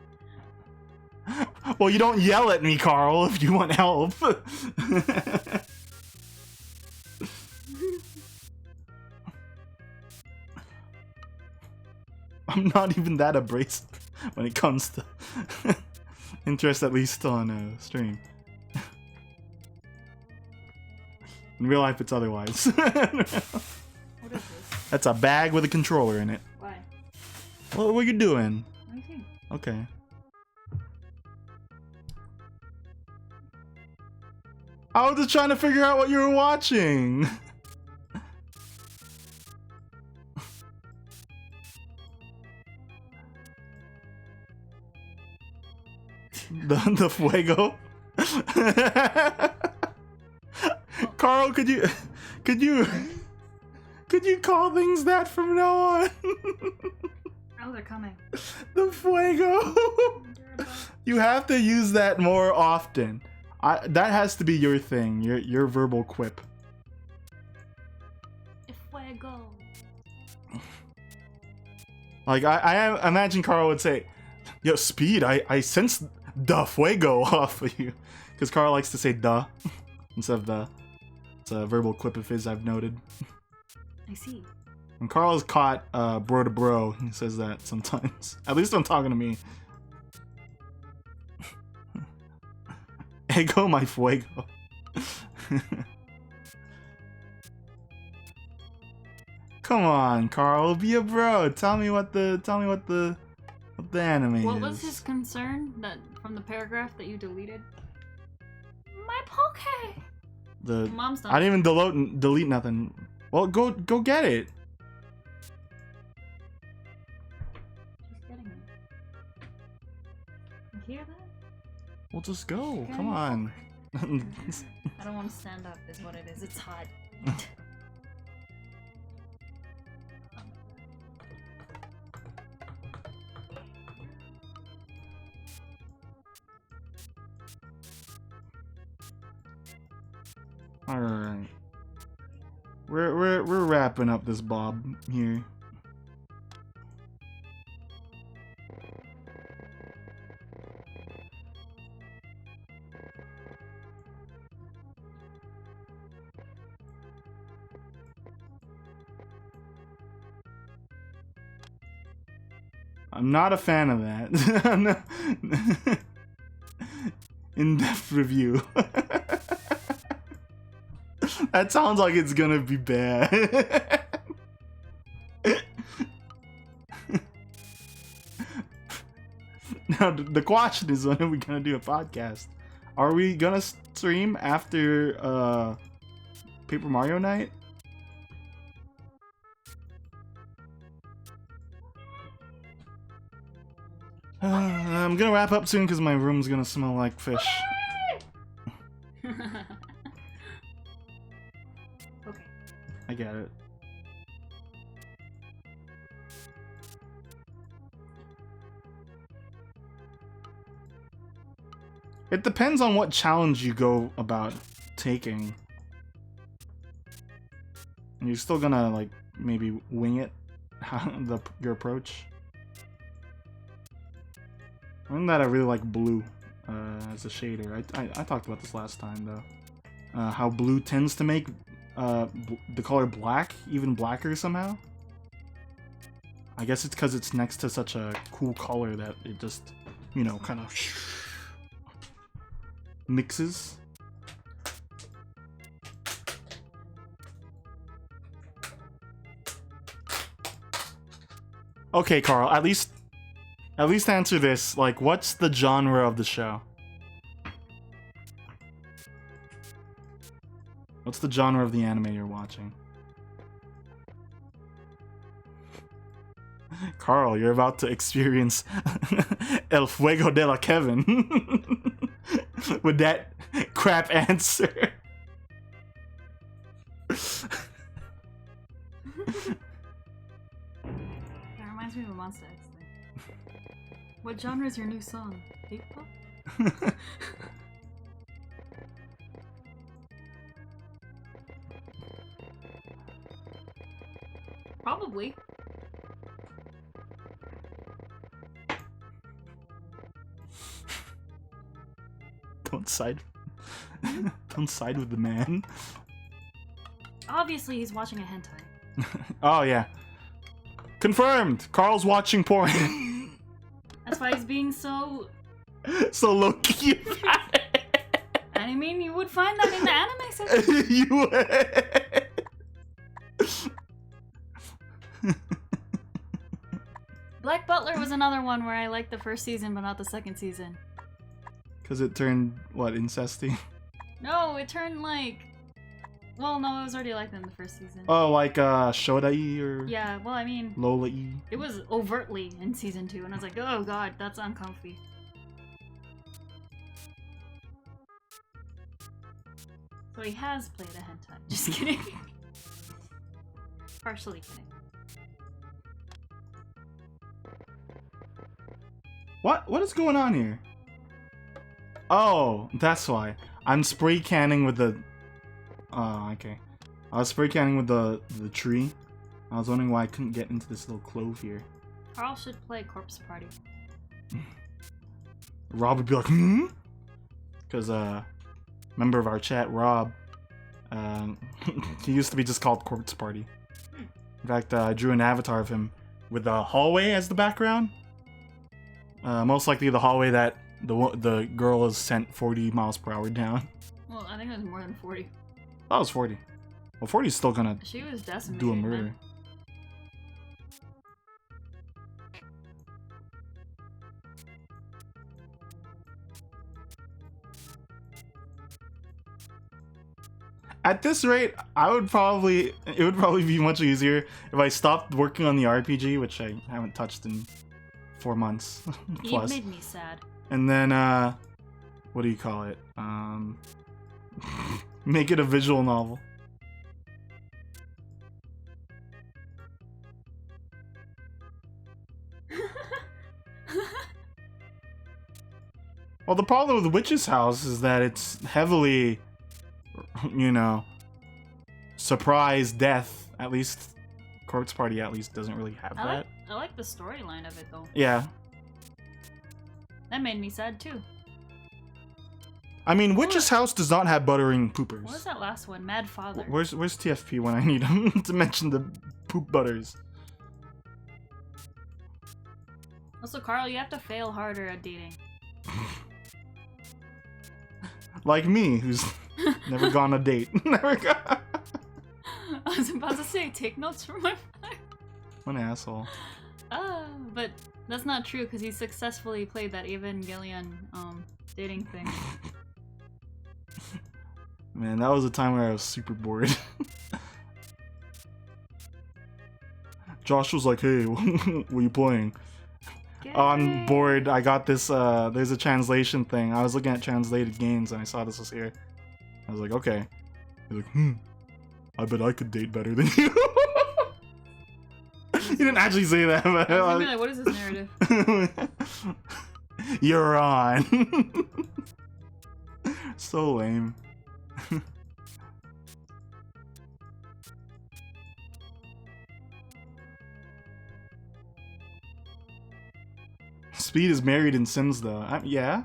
Well, you don't yell at me, Carl, if you want help. I'm not even that abrasive when it comes to interest, at least on stream. In real life, it's otherwise. What is this? That's a bag with a controller in it. Why? What are you doing? What do you think? Okay. I was just trying to figure out what you were watching. the fuego. Carl, could you call things that from now on? Oh, they're coming. The fuego. You have to use that more often. That has to be your thing, your verbal quip. Fuego. Like I imagine Carl would say, "Yo, Speed, I sense the fuego off of you," because Carl likes to say "duh" instead of the. It's a verbal quip of his, I've noted. I see. And Carl is caught bro to bro. He says that sometimes. At least I'm talking to me. Ego my fuego. Come on, Carl, be a bro. Tell me what the anime What is. was his concern that from the paragraph that you deleted? My Poke. The Mom's done. I didn't even delete nothing. Well, go get it. Just getting it. You hear that? We'll just go. Okay. Come on. I don't want to stand up. Is what it is. It's hot. All right. We're wrapping up this Bob here. I'm not a fan of that. In-depth review. That sounds like it's gonna be bad. Now, the question is, when are we gonna do a podcast? Are we gonna stream after Paper Mario Night? I'm gonna wrap up soon because my room's gonna smell like fish. Okay. I get it. It depends on what challenge you go about taking. And you're still gonna, like, maybe wing it? Your approach? Other than that, I really like blue as a shader. I talked about this last time, though. How blue tends to make the color black even blacker somehow. I guess it's because it's next to such a cool color that it just, you know, kind of mixes. Okay, Carl, at least answer this. Like, what's the genre of the show? What's the genre of the anime you're watching? Carl, you're about to experience El Fuego de la Kevin with that crap answer. That reminds me of a Monster X thing. What genre is your new song? Hip hop? Probably. Don't side. Don't side with the man. Obviously, he's watching a hentai. Oh yeah. Confirmed. Carl's watching porn. That's why he's being so. So low key. I mean, you would find that in the anime section. Black Butler was another one where I liked the first season, but not the second season. Because it turned, what, incesty? No, it turned like. Well, no, it was already like that in the first season. Oh, like Shodai or Yeah, well, I mean, Lola-e? it was overtly in season 2, and I was like, oh god, that's uncomfy. So he has played a hentai. Just kidding. Partially kidding. What is going on here? Oh, that's why. I'm spray canning with the... Oh, okay. I was spray canning with the tree. I was wondering why I couldn't get into this little clove here. Carl should play Corpse Party. Rob would be like, hmm? Because, member of our chat, Rob, he used to be just called Corpse Party. In fact, I drew an avatar of him with the hallway as the background. Most likely the hallway that the girl is sent 40 miles per hour down. Well, I think it was more than 40. That was 40. Well, 40 is still gonna She was decimated. do a murder. Man. At this rate, it would probably be much easier if I stopped working on the RPG, which I haven't touched in 4 months You plus. made me sad. And then what do you call it? Make it a visual novel. Well, the problem with Witch's House is that it's heavily, you know, surprise death. At least Corpse Party at least doesn't really have that. I like the storyline of it though. Yeah. That made me sad too. I mean, Witch's House does not have buttering poopers. What was that last one? Mad Father. Where's TFP when I need him to mention the poop butters? Also, Carl, you have to fail harder at dating. Like me, who's never gone on a date. Never got. I was about to say, take notes from my father. What an asshole. But that's not true because he successfully played that Evangelion dating thing. Man, that was a time where I was super bored. Josh was like, "Hey, what are you playing?" Oh, I'm bored. I got this. There's a translation thing. I was looking at translated games and I saw this was here. I was like, okay. He's like, I bet I could date better than you. He didn't actually say that, but I was gonna be like, what is this narrative? You're on. So lame. Speed is married in Sims though. Yeah.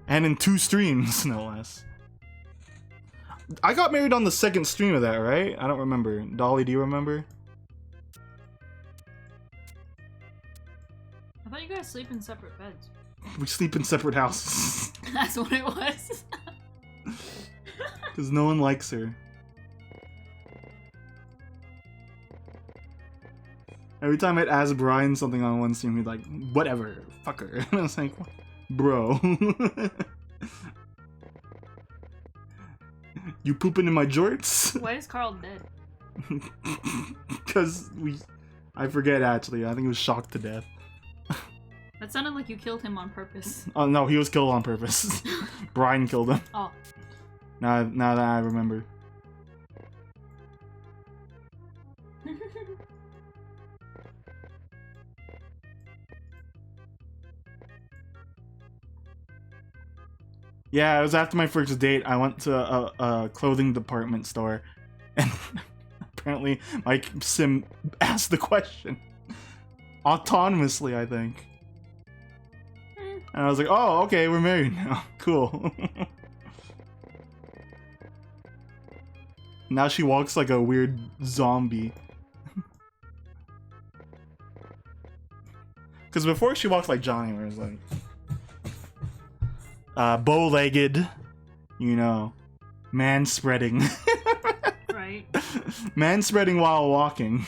And in 2 streams, no less. I got married on the 2nd stream of that, right? I don't remember. Dolly, do you remember? I thought you guys sleep in separate beds. We sleep in separate houses. That's what it was. Because no one likes her. Every time I'd ask Brian something on one stream, he'd like, whatever, fuck her. And I was like, bro. You pooping in my jorts? Why is Carl dead? Because I forget actually. I think he was shocked to death. That sounded like you killed him on purpose. Oh no, he was killed on purpose. Brian killed him. Oh. Now that I remember. Yeah, it was after my first date. I went to a clothing department store, and apparently my sim asked the question autonomously, I think. And I was like, "Oh, okay, we're married now. Cool." Now she walks like a weird zombie. Because before she walked like Johnny, where it was like. Bow-legged, you know, man-spreading. Right. Man-spreading while walking.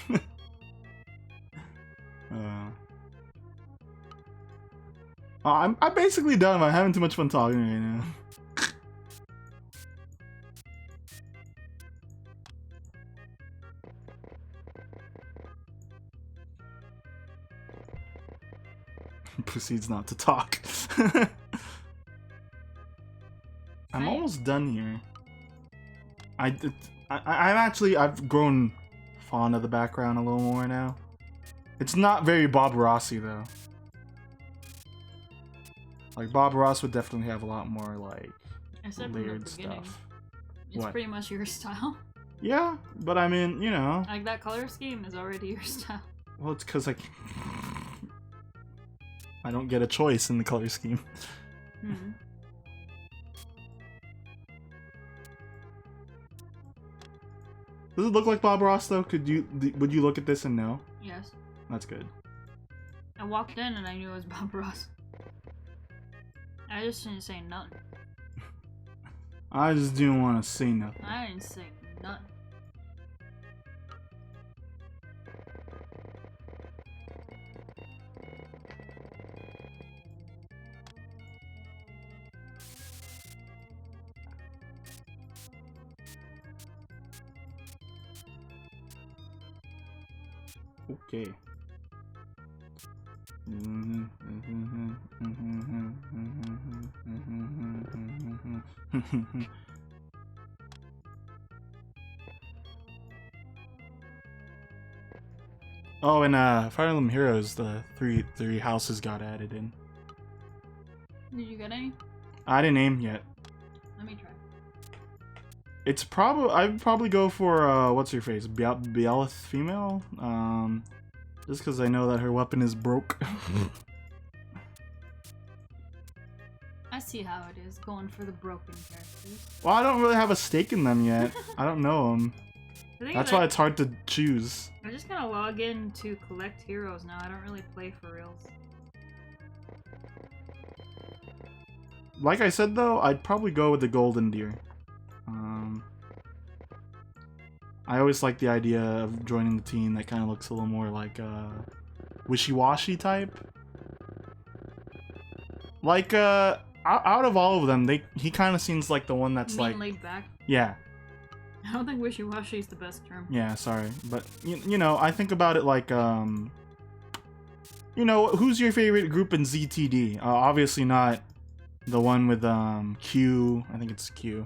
I'm basically done. I'm having too much fun talking right now. Proceeds not to talk. I'm almost done here. I've grown fond of the background a little more now. It's not very Bob Rossy though. Like Bob Ross would definitely have a lot more like Except from the layered beginning. stuff. It's What? pretty much your style. Yeah, but I mean, you know, Like that color scheme is already your style. well, it's because I don't get a choice in the color scheme. Hmm. Does it look like Bob Ross though? Would you look at this and know? Yes. That's good. I walked in and I knew it was Bob Ross. I just didn't say nothing. I just didn't want to say nothing. I didn't say nothing. Okay. Oh, and Fire Emblem Heroes, the three houses got added in. Did you get any? I didn't aim yet. Let me try. It's probably I'd probably go for what's her face, Bealith female. Just because I know that her weapon is broke. I see how it is, going for the broken characters. Well, I don't really have a stake in them yet. I don't know them. That's why it's hard to choose. I just kind of log in to collect heroes now. I don't really play for reals. Like I said though, I'd probably go with the Golden Deer. I always like the idea of joining the team that kind of looks a little more like wishy-washy type. Like out of all of them, he kind of seems like the one that's like laid back. Yeah. I don't think wishy-washy is the best term. Yeah, sorry, but you know, I think about it like you know, who's your favorite group in ZTD? Obviously not the one with Q. I think it's Q,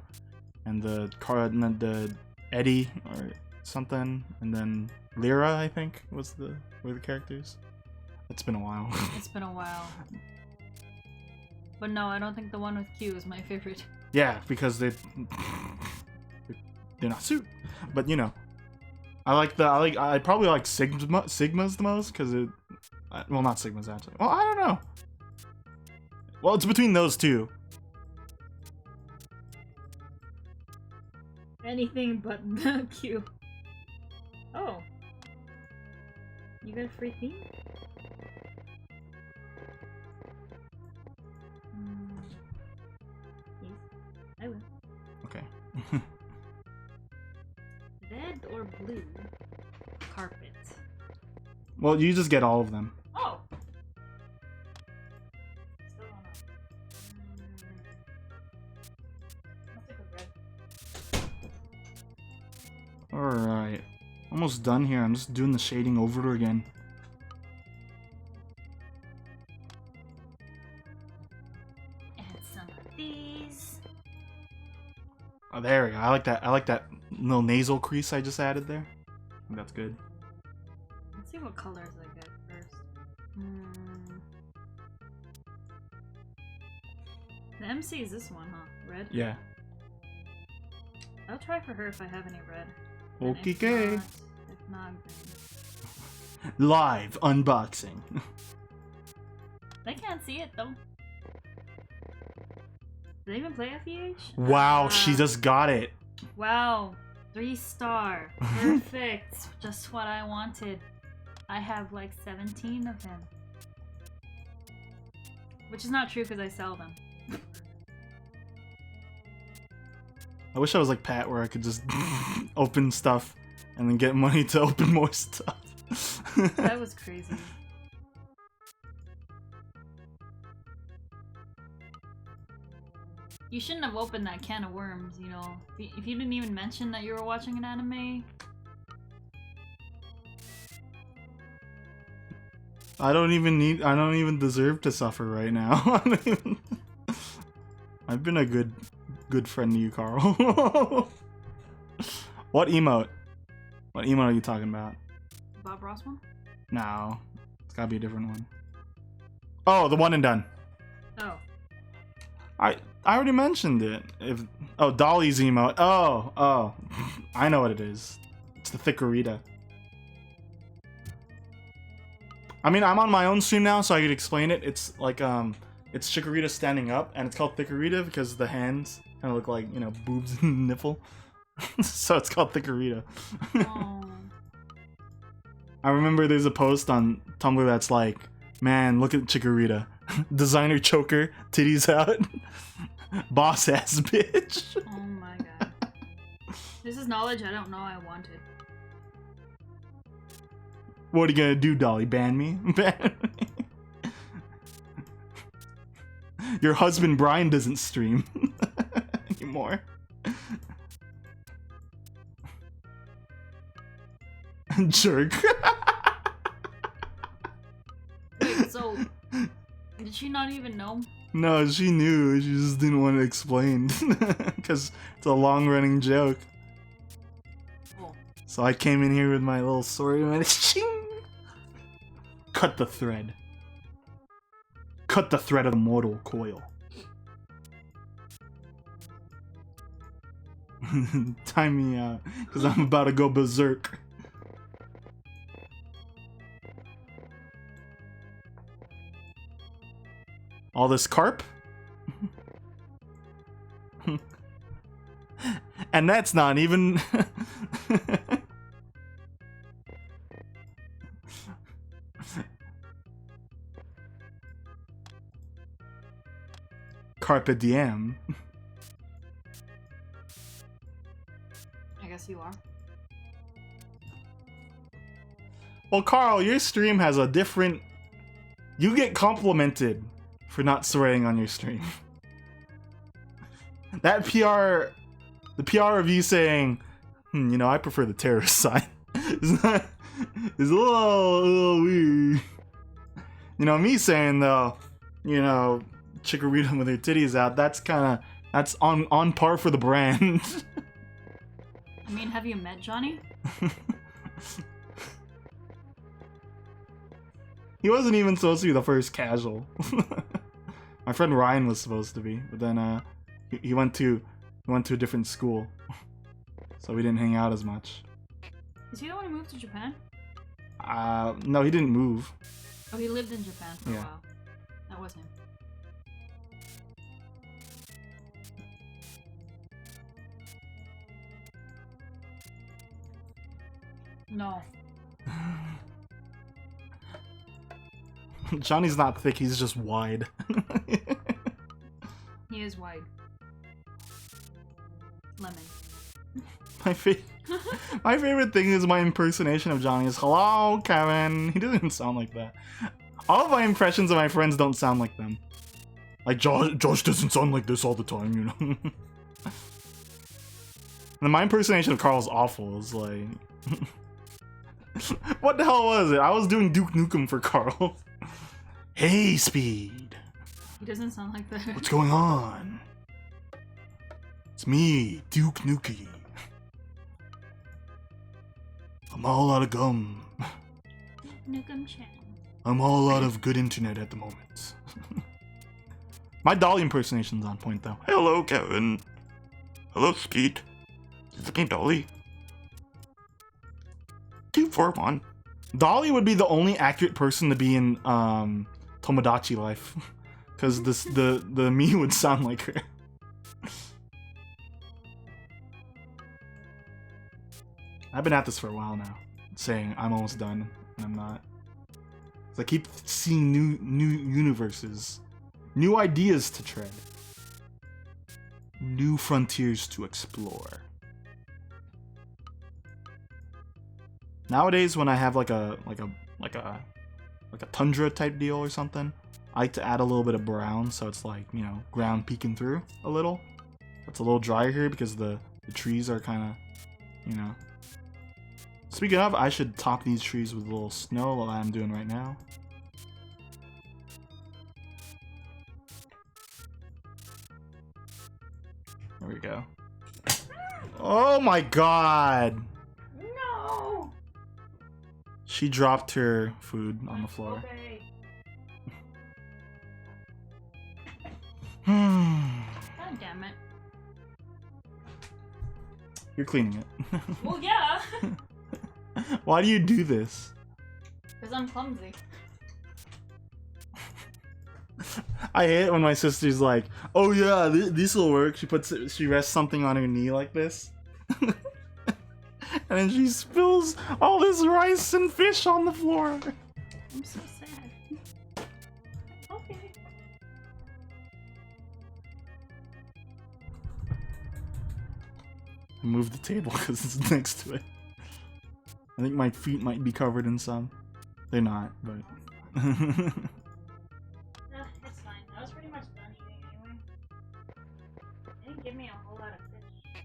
and the Eddie or something, and then Lyra, I think were the characters. It's been a while. It's been a while. But no, I don't think the one with Q is my favorite. Yeah, because they're not suit. But you know, I probably like Sigma's the most because it. Well, not Sigma's actually. Well, I don't know. Well, it's between those two. Anything but the Q. Oh. You got a free theme? Yes, I will. Okay. Red or blue carpet? Well, you just get all of them. Oh! Still don't know. I'll take a red. Alright. Almost done here. I'm just doing the shading over again. And some of these. Oh, there we go. I like that little nasal crease I just added there. I think that's good. Let's see what colors I get first. The MC is this one, huh? Red? Yeah. I'll try for her if I have any red. Okay. If not, green. Live unboxing. They can't see it though. Do they even play FEH? Wow, she just got it. Wow, 3-star. Perfect. Just what I wanted. I have like 17 of them. Which is not true because I sell them. I wish I was like Pat where I could just open stuff and then get money to open more stuff. That was crazy. You shouldn't have opened that can of worms, you know. If you didn't even mention that you were watching an anime. I don't even deserve to suffer right now. I've been a good friend to you, Carl. What emote? What emote are you talking about? Bob Ross one? No. It's gotta be a different one. Oh, the one and done. Oh. I already mentioned it. Oh, Dolly's emote. Oh. I know what it is. It's the Thikarita. I mean, I'm on my own stream now, so I could explain it. It's like, it's Chikorita standing up, and it's called Thikarita because the hands kind of look like, you know, boobs and nipple. So it's called Thikarita. Oh. I remember there's a post on Tumblr that's like, man, look at Chikorita. Designer choker, titties out. Boss ass bitch. Oh my god. This is knowledge I don't know I wanted. What are you gonna do, Dolly? Ban me? Ban me? Your husband Brian doesn't stream anymore. Jerk. So, did she not even know? No, she knew. She just didn't want it explained. Because it's a long-running joke. Oh. So I came in here with my little sword and went, ching! Cut the thread. Cut the thread of the mortal coil. Time me out, because I'm about to go berserk. All this carp? And that's not even... Carpe diem. I guess you are. Well, Carl, your stream has a different... You get complimented for not swearing on your stream. That PR... The PR of you saying, you know, I prefer the terrorist side, is a little weird. You know, me saying, though, you know, Chikorita with her titties out, that's on par for the brand. I mean, have you met Johnny? He wasn't even supposed to be the first casual. My friend Ryan was supposed to be, but then he went to a different school, so we didn't hang out as much. Is he the one who moved to Japan? No, he didn't move. Oh, he lived in Japan for a Yeah. while. That was him. No. Johnny's not thick, he's just wide. He is white. Lemon. My favorite thing is my impersonation of Johnny is, "Hello, Kevin." He doesn't even sound like that. All of my impressions of my friends don't sound like them. Like, Josh doesn't sound like this all the time, you know? And my impersonation of Carl is awful. It's like... What the hell was it? I was doing Duke Nukem for Carl. Hey, Speed. He doesn't sound like that. What's going on? It's me, Duke Nukem. I'm all out of gum. Nukem-chan. I'm all out of good internet at the moment. My Dolly impersonation's on point, though. Hello, Kevin. Hello, Speed. Is it me, Dolly? 241. Dolly would be the only accurate person to be in Tomodachi Life, because the me would sound like her. I've been at this for a while now, saying I'm almost done, and I'm not. 'Cause I keep seeing new universes, new ideas to tread, new frontiers to explore. Nowadays, when I have like a tundra type deal or something, I like to add a little bit of brown, so it's like, you know, ground peeking through a little. It's a little drier here because the trees are kind of, you know. Speaking of, I should top these trees with a little snow like I'm doing right now. There we go. Oh my god! No! She dropped her food on the floor. Okay. God damn it. You're cleaning it. Well, yeah! Why do you do this? Because I'm clumsy. I hate it when my sister's like, "Oh yeah, this will work." She rests something on her knee like this, and then she spills all this rice and fish on the floor. I'm so sad. Okay. I moved the table because it's next to it. I think my feet might be covered in some. They're not, but. It's fine. I was pretty much done eating anyway. They didn't give me a whole lot of fish.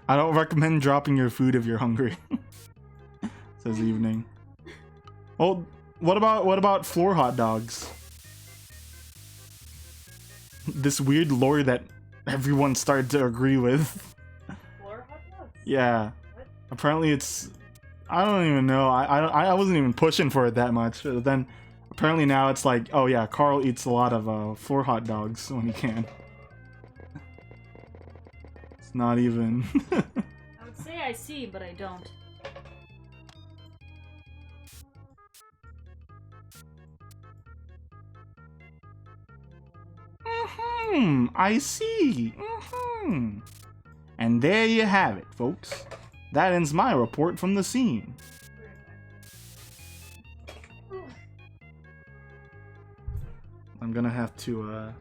I don't recommend dropping your food if you're hungry. Says Evening. Oh, what about floor hot dogs? This weird lore that everyone started to agree with. Floor hot dogs? Yeah. What? Apparently it's... I don't even know. I wasn't even pushing for it that much. But then apparently now it's like, oh yeah, Carl eats a lot of floor hot dogs when he can. It's not even... I would say I see, but I don't. I see. And there you have it, folks. That ends my report from the scene. I'm gonna have to,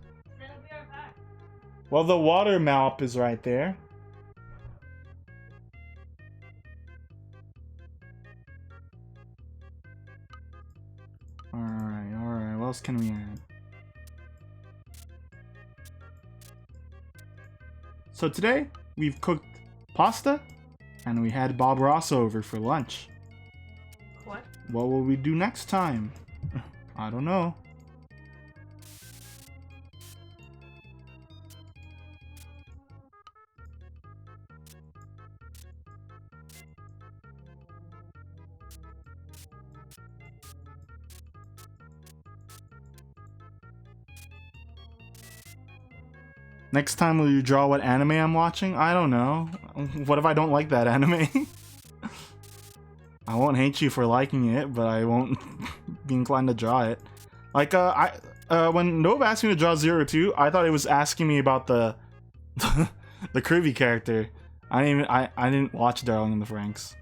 Well, the water map is right there. Alright. What else can we add? So today, we've cooked pasta, and we had Bob Ross over for lunch. What? What will we do next time? I don't know. Next time will you draw what anime I'm watching? I don't know. What if I don't like that anime? I won't hate you for liking it, but I won't be inclined to draw it. Like, when Nova asked me to draw 02, I thought it was asking me about the the Kirby character. I didn't watch Darling in the Franxx.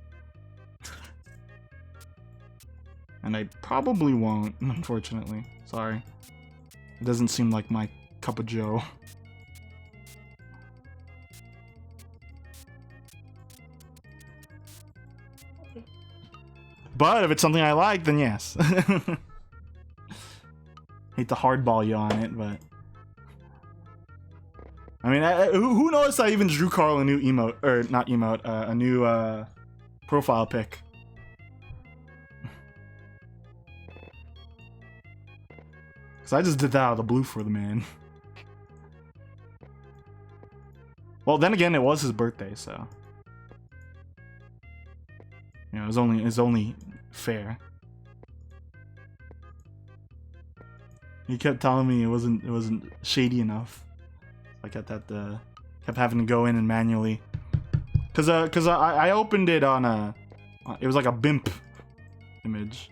And I probably won't, unfortunately. Sorry. It doesn't seem like my cup of joe. But if it's something I like, then yes. Hate to hardball you on it, but... I mean, who noticed I even drew Carl a new emote, or not emote, a new profile pic? Because I just did that out of the blue for the man. Well, then again, it was his birthday, so... You know, it's only fair. He kept telling me it wasn't shady enough. I kept having to go in and manually, cause I opened it on a, it was like a BIMP image.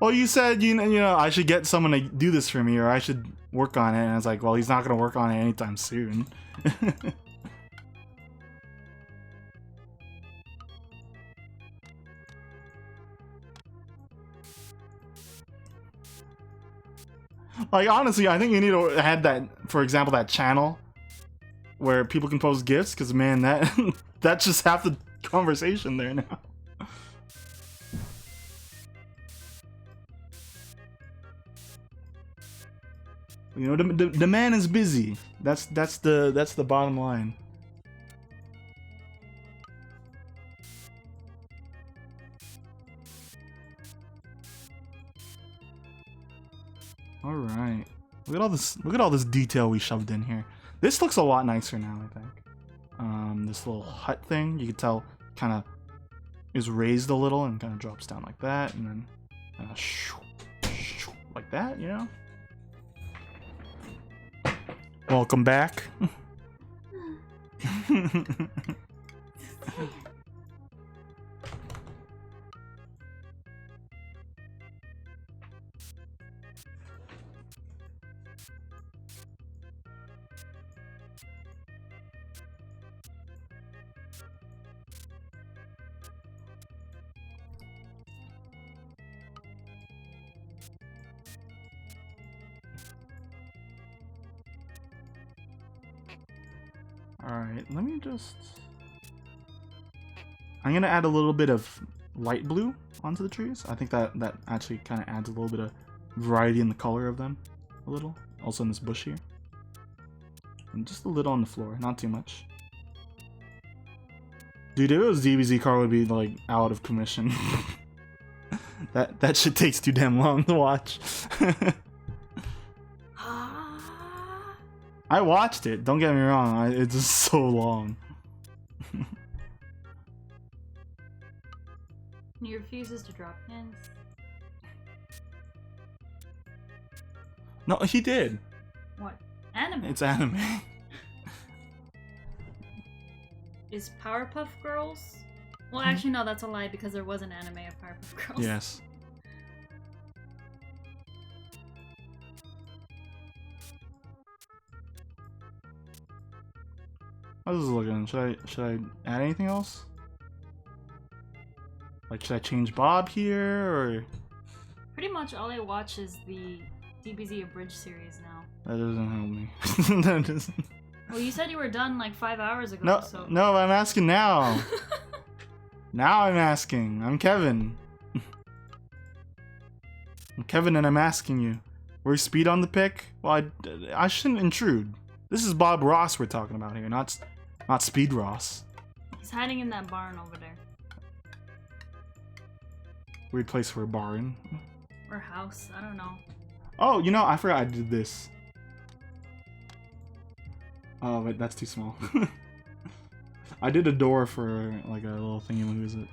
Well, you said you know I should get someone to do this for me, or I should work on it, and I was like, well, he's not gonna work on it anytime soon. Like, honestly, I think you need to have that, for example, that channel where people can post gifts, because man, that that's just half the conversation there now. You know, the man is busy. That's the bottom line. All right. Look at all this detail we shoved in here. This looks a lot nicer now, I think. This little hut thing, you can tell, kind of is raised a little and kind of drops down like that, and then like that, you know. Welcome back. Alright, let me just... I'm gonna add a little bit of light blue onto the trees. I think that actually kind of adds a little bit of variety in the color of them. A little. Also in this bush here. And just a little on the floor, not too much. Dude, if it was DBZ, car would be like out of commission. that shit takes too damn long to watch. I watched it, don't get me wrong, it's just so long. He refuses to drop pins. No, he did. What? Anime? It's anime. Is Powerpuff Girls? Well, actually, no, that's a lie because there was an anime of Powerpuff Girls. Yes. How's this looking? Should I add anything else? Like, should I change Bob here or? Pretty much all I watch is the DBZ Abridged series now. That doesn't help me. That doesn't. Well, you said you were done like 5 hours ago. No, so... no, I'm asking now. Now I'm asking. I'm Kevin. I'm Kevin, and I'm asking you. Where's Speed on the pick? Well, I shouldn't intrude. This is Bob Ross we're talking about here, not Speed Ross. He's hiding in that barn over there. Weird place for a barn. Or house, I don't know. Oh, you know, I forgot I did this. Oh, but that's too small. I did a door for like a little thingy. Who is it?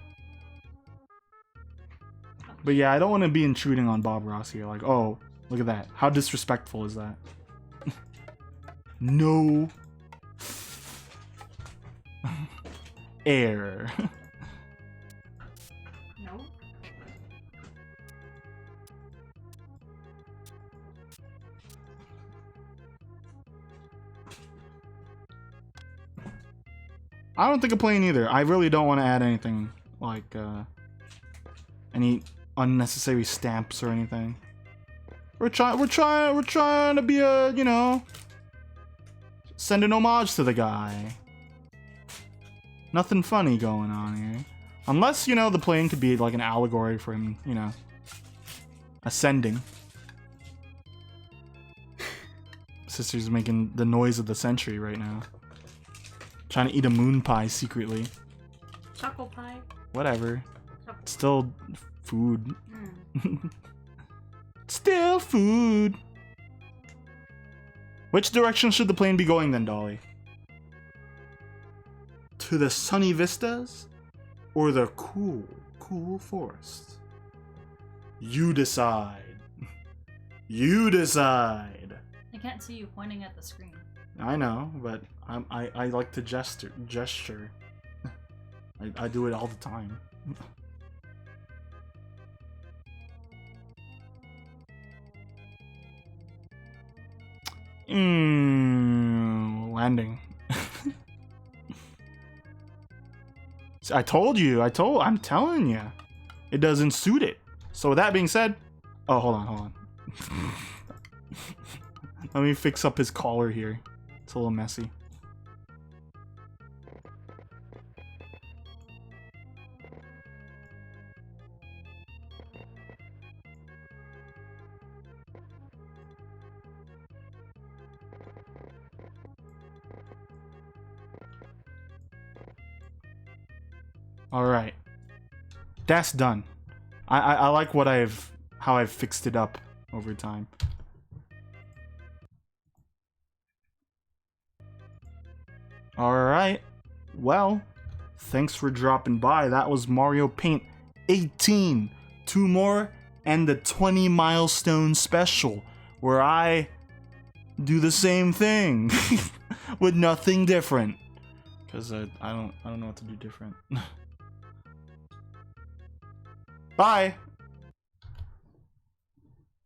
But yeah, I don't want to be intruding on Bob Ross here. Like, oh, look at that. How disrespectful is that? No. Air. No. I don't think I'm playing either. I really don't want to add anything like any unnecessary stamps or anything. We're trying to be a, you know, send an homage to the guy. Nothing funny going on here. Unless, you know, the plane could be like an allegory for him, you know, ascending. Sister's making the noise of the century right now. Trying to eat a moon pie secretly. Choco pie. Whatever. Choco. Still food. Mm. Still food. Which direction should the plane be going then, Dolly? To the sunny vistas? Or the cool, cool forest? You decide. You decide. I can't see you pointing at the screen. I know, but I like to gesture. I do it all the time. Landing. I'm telling you. It doesn't suit it. So with that being said, oh, hold on. Let me fix up his collar here. It's a little messy. Alright. That's done. I like how I've fixed it up over time. Alright. Well, thanks for dropping by. That was Mario Paint 18. 2 more and the 20 milestone special where I do the same thing with nothing different. Cuz I don't know what to do different. Bye.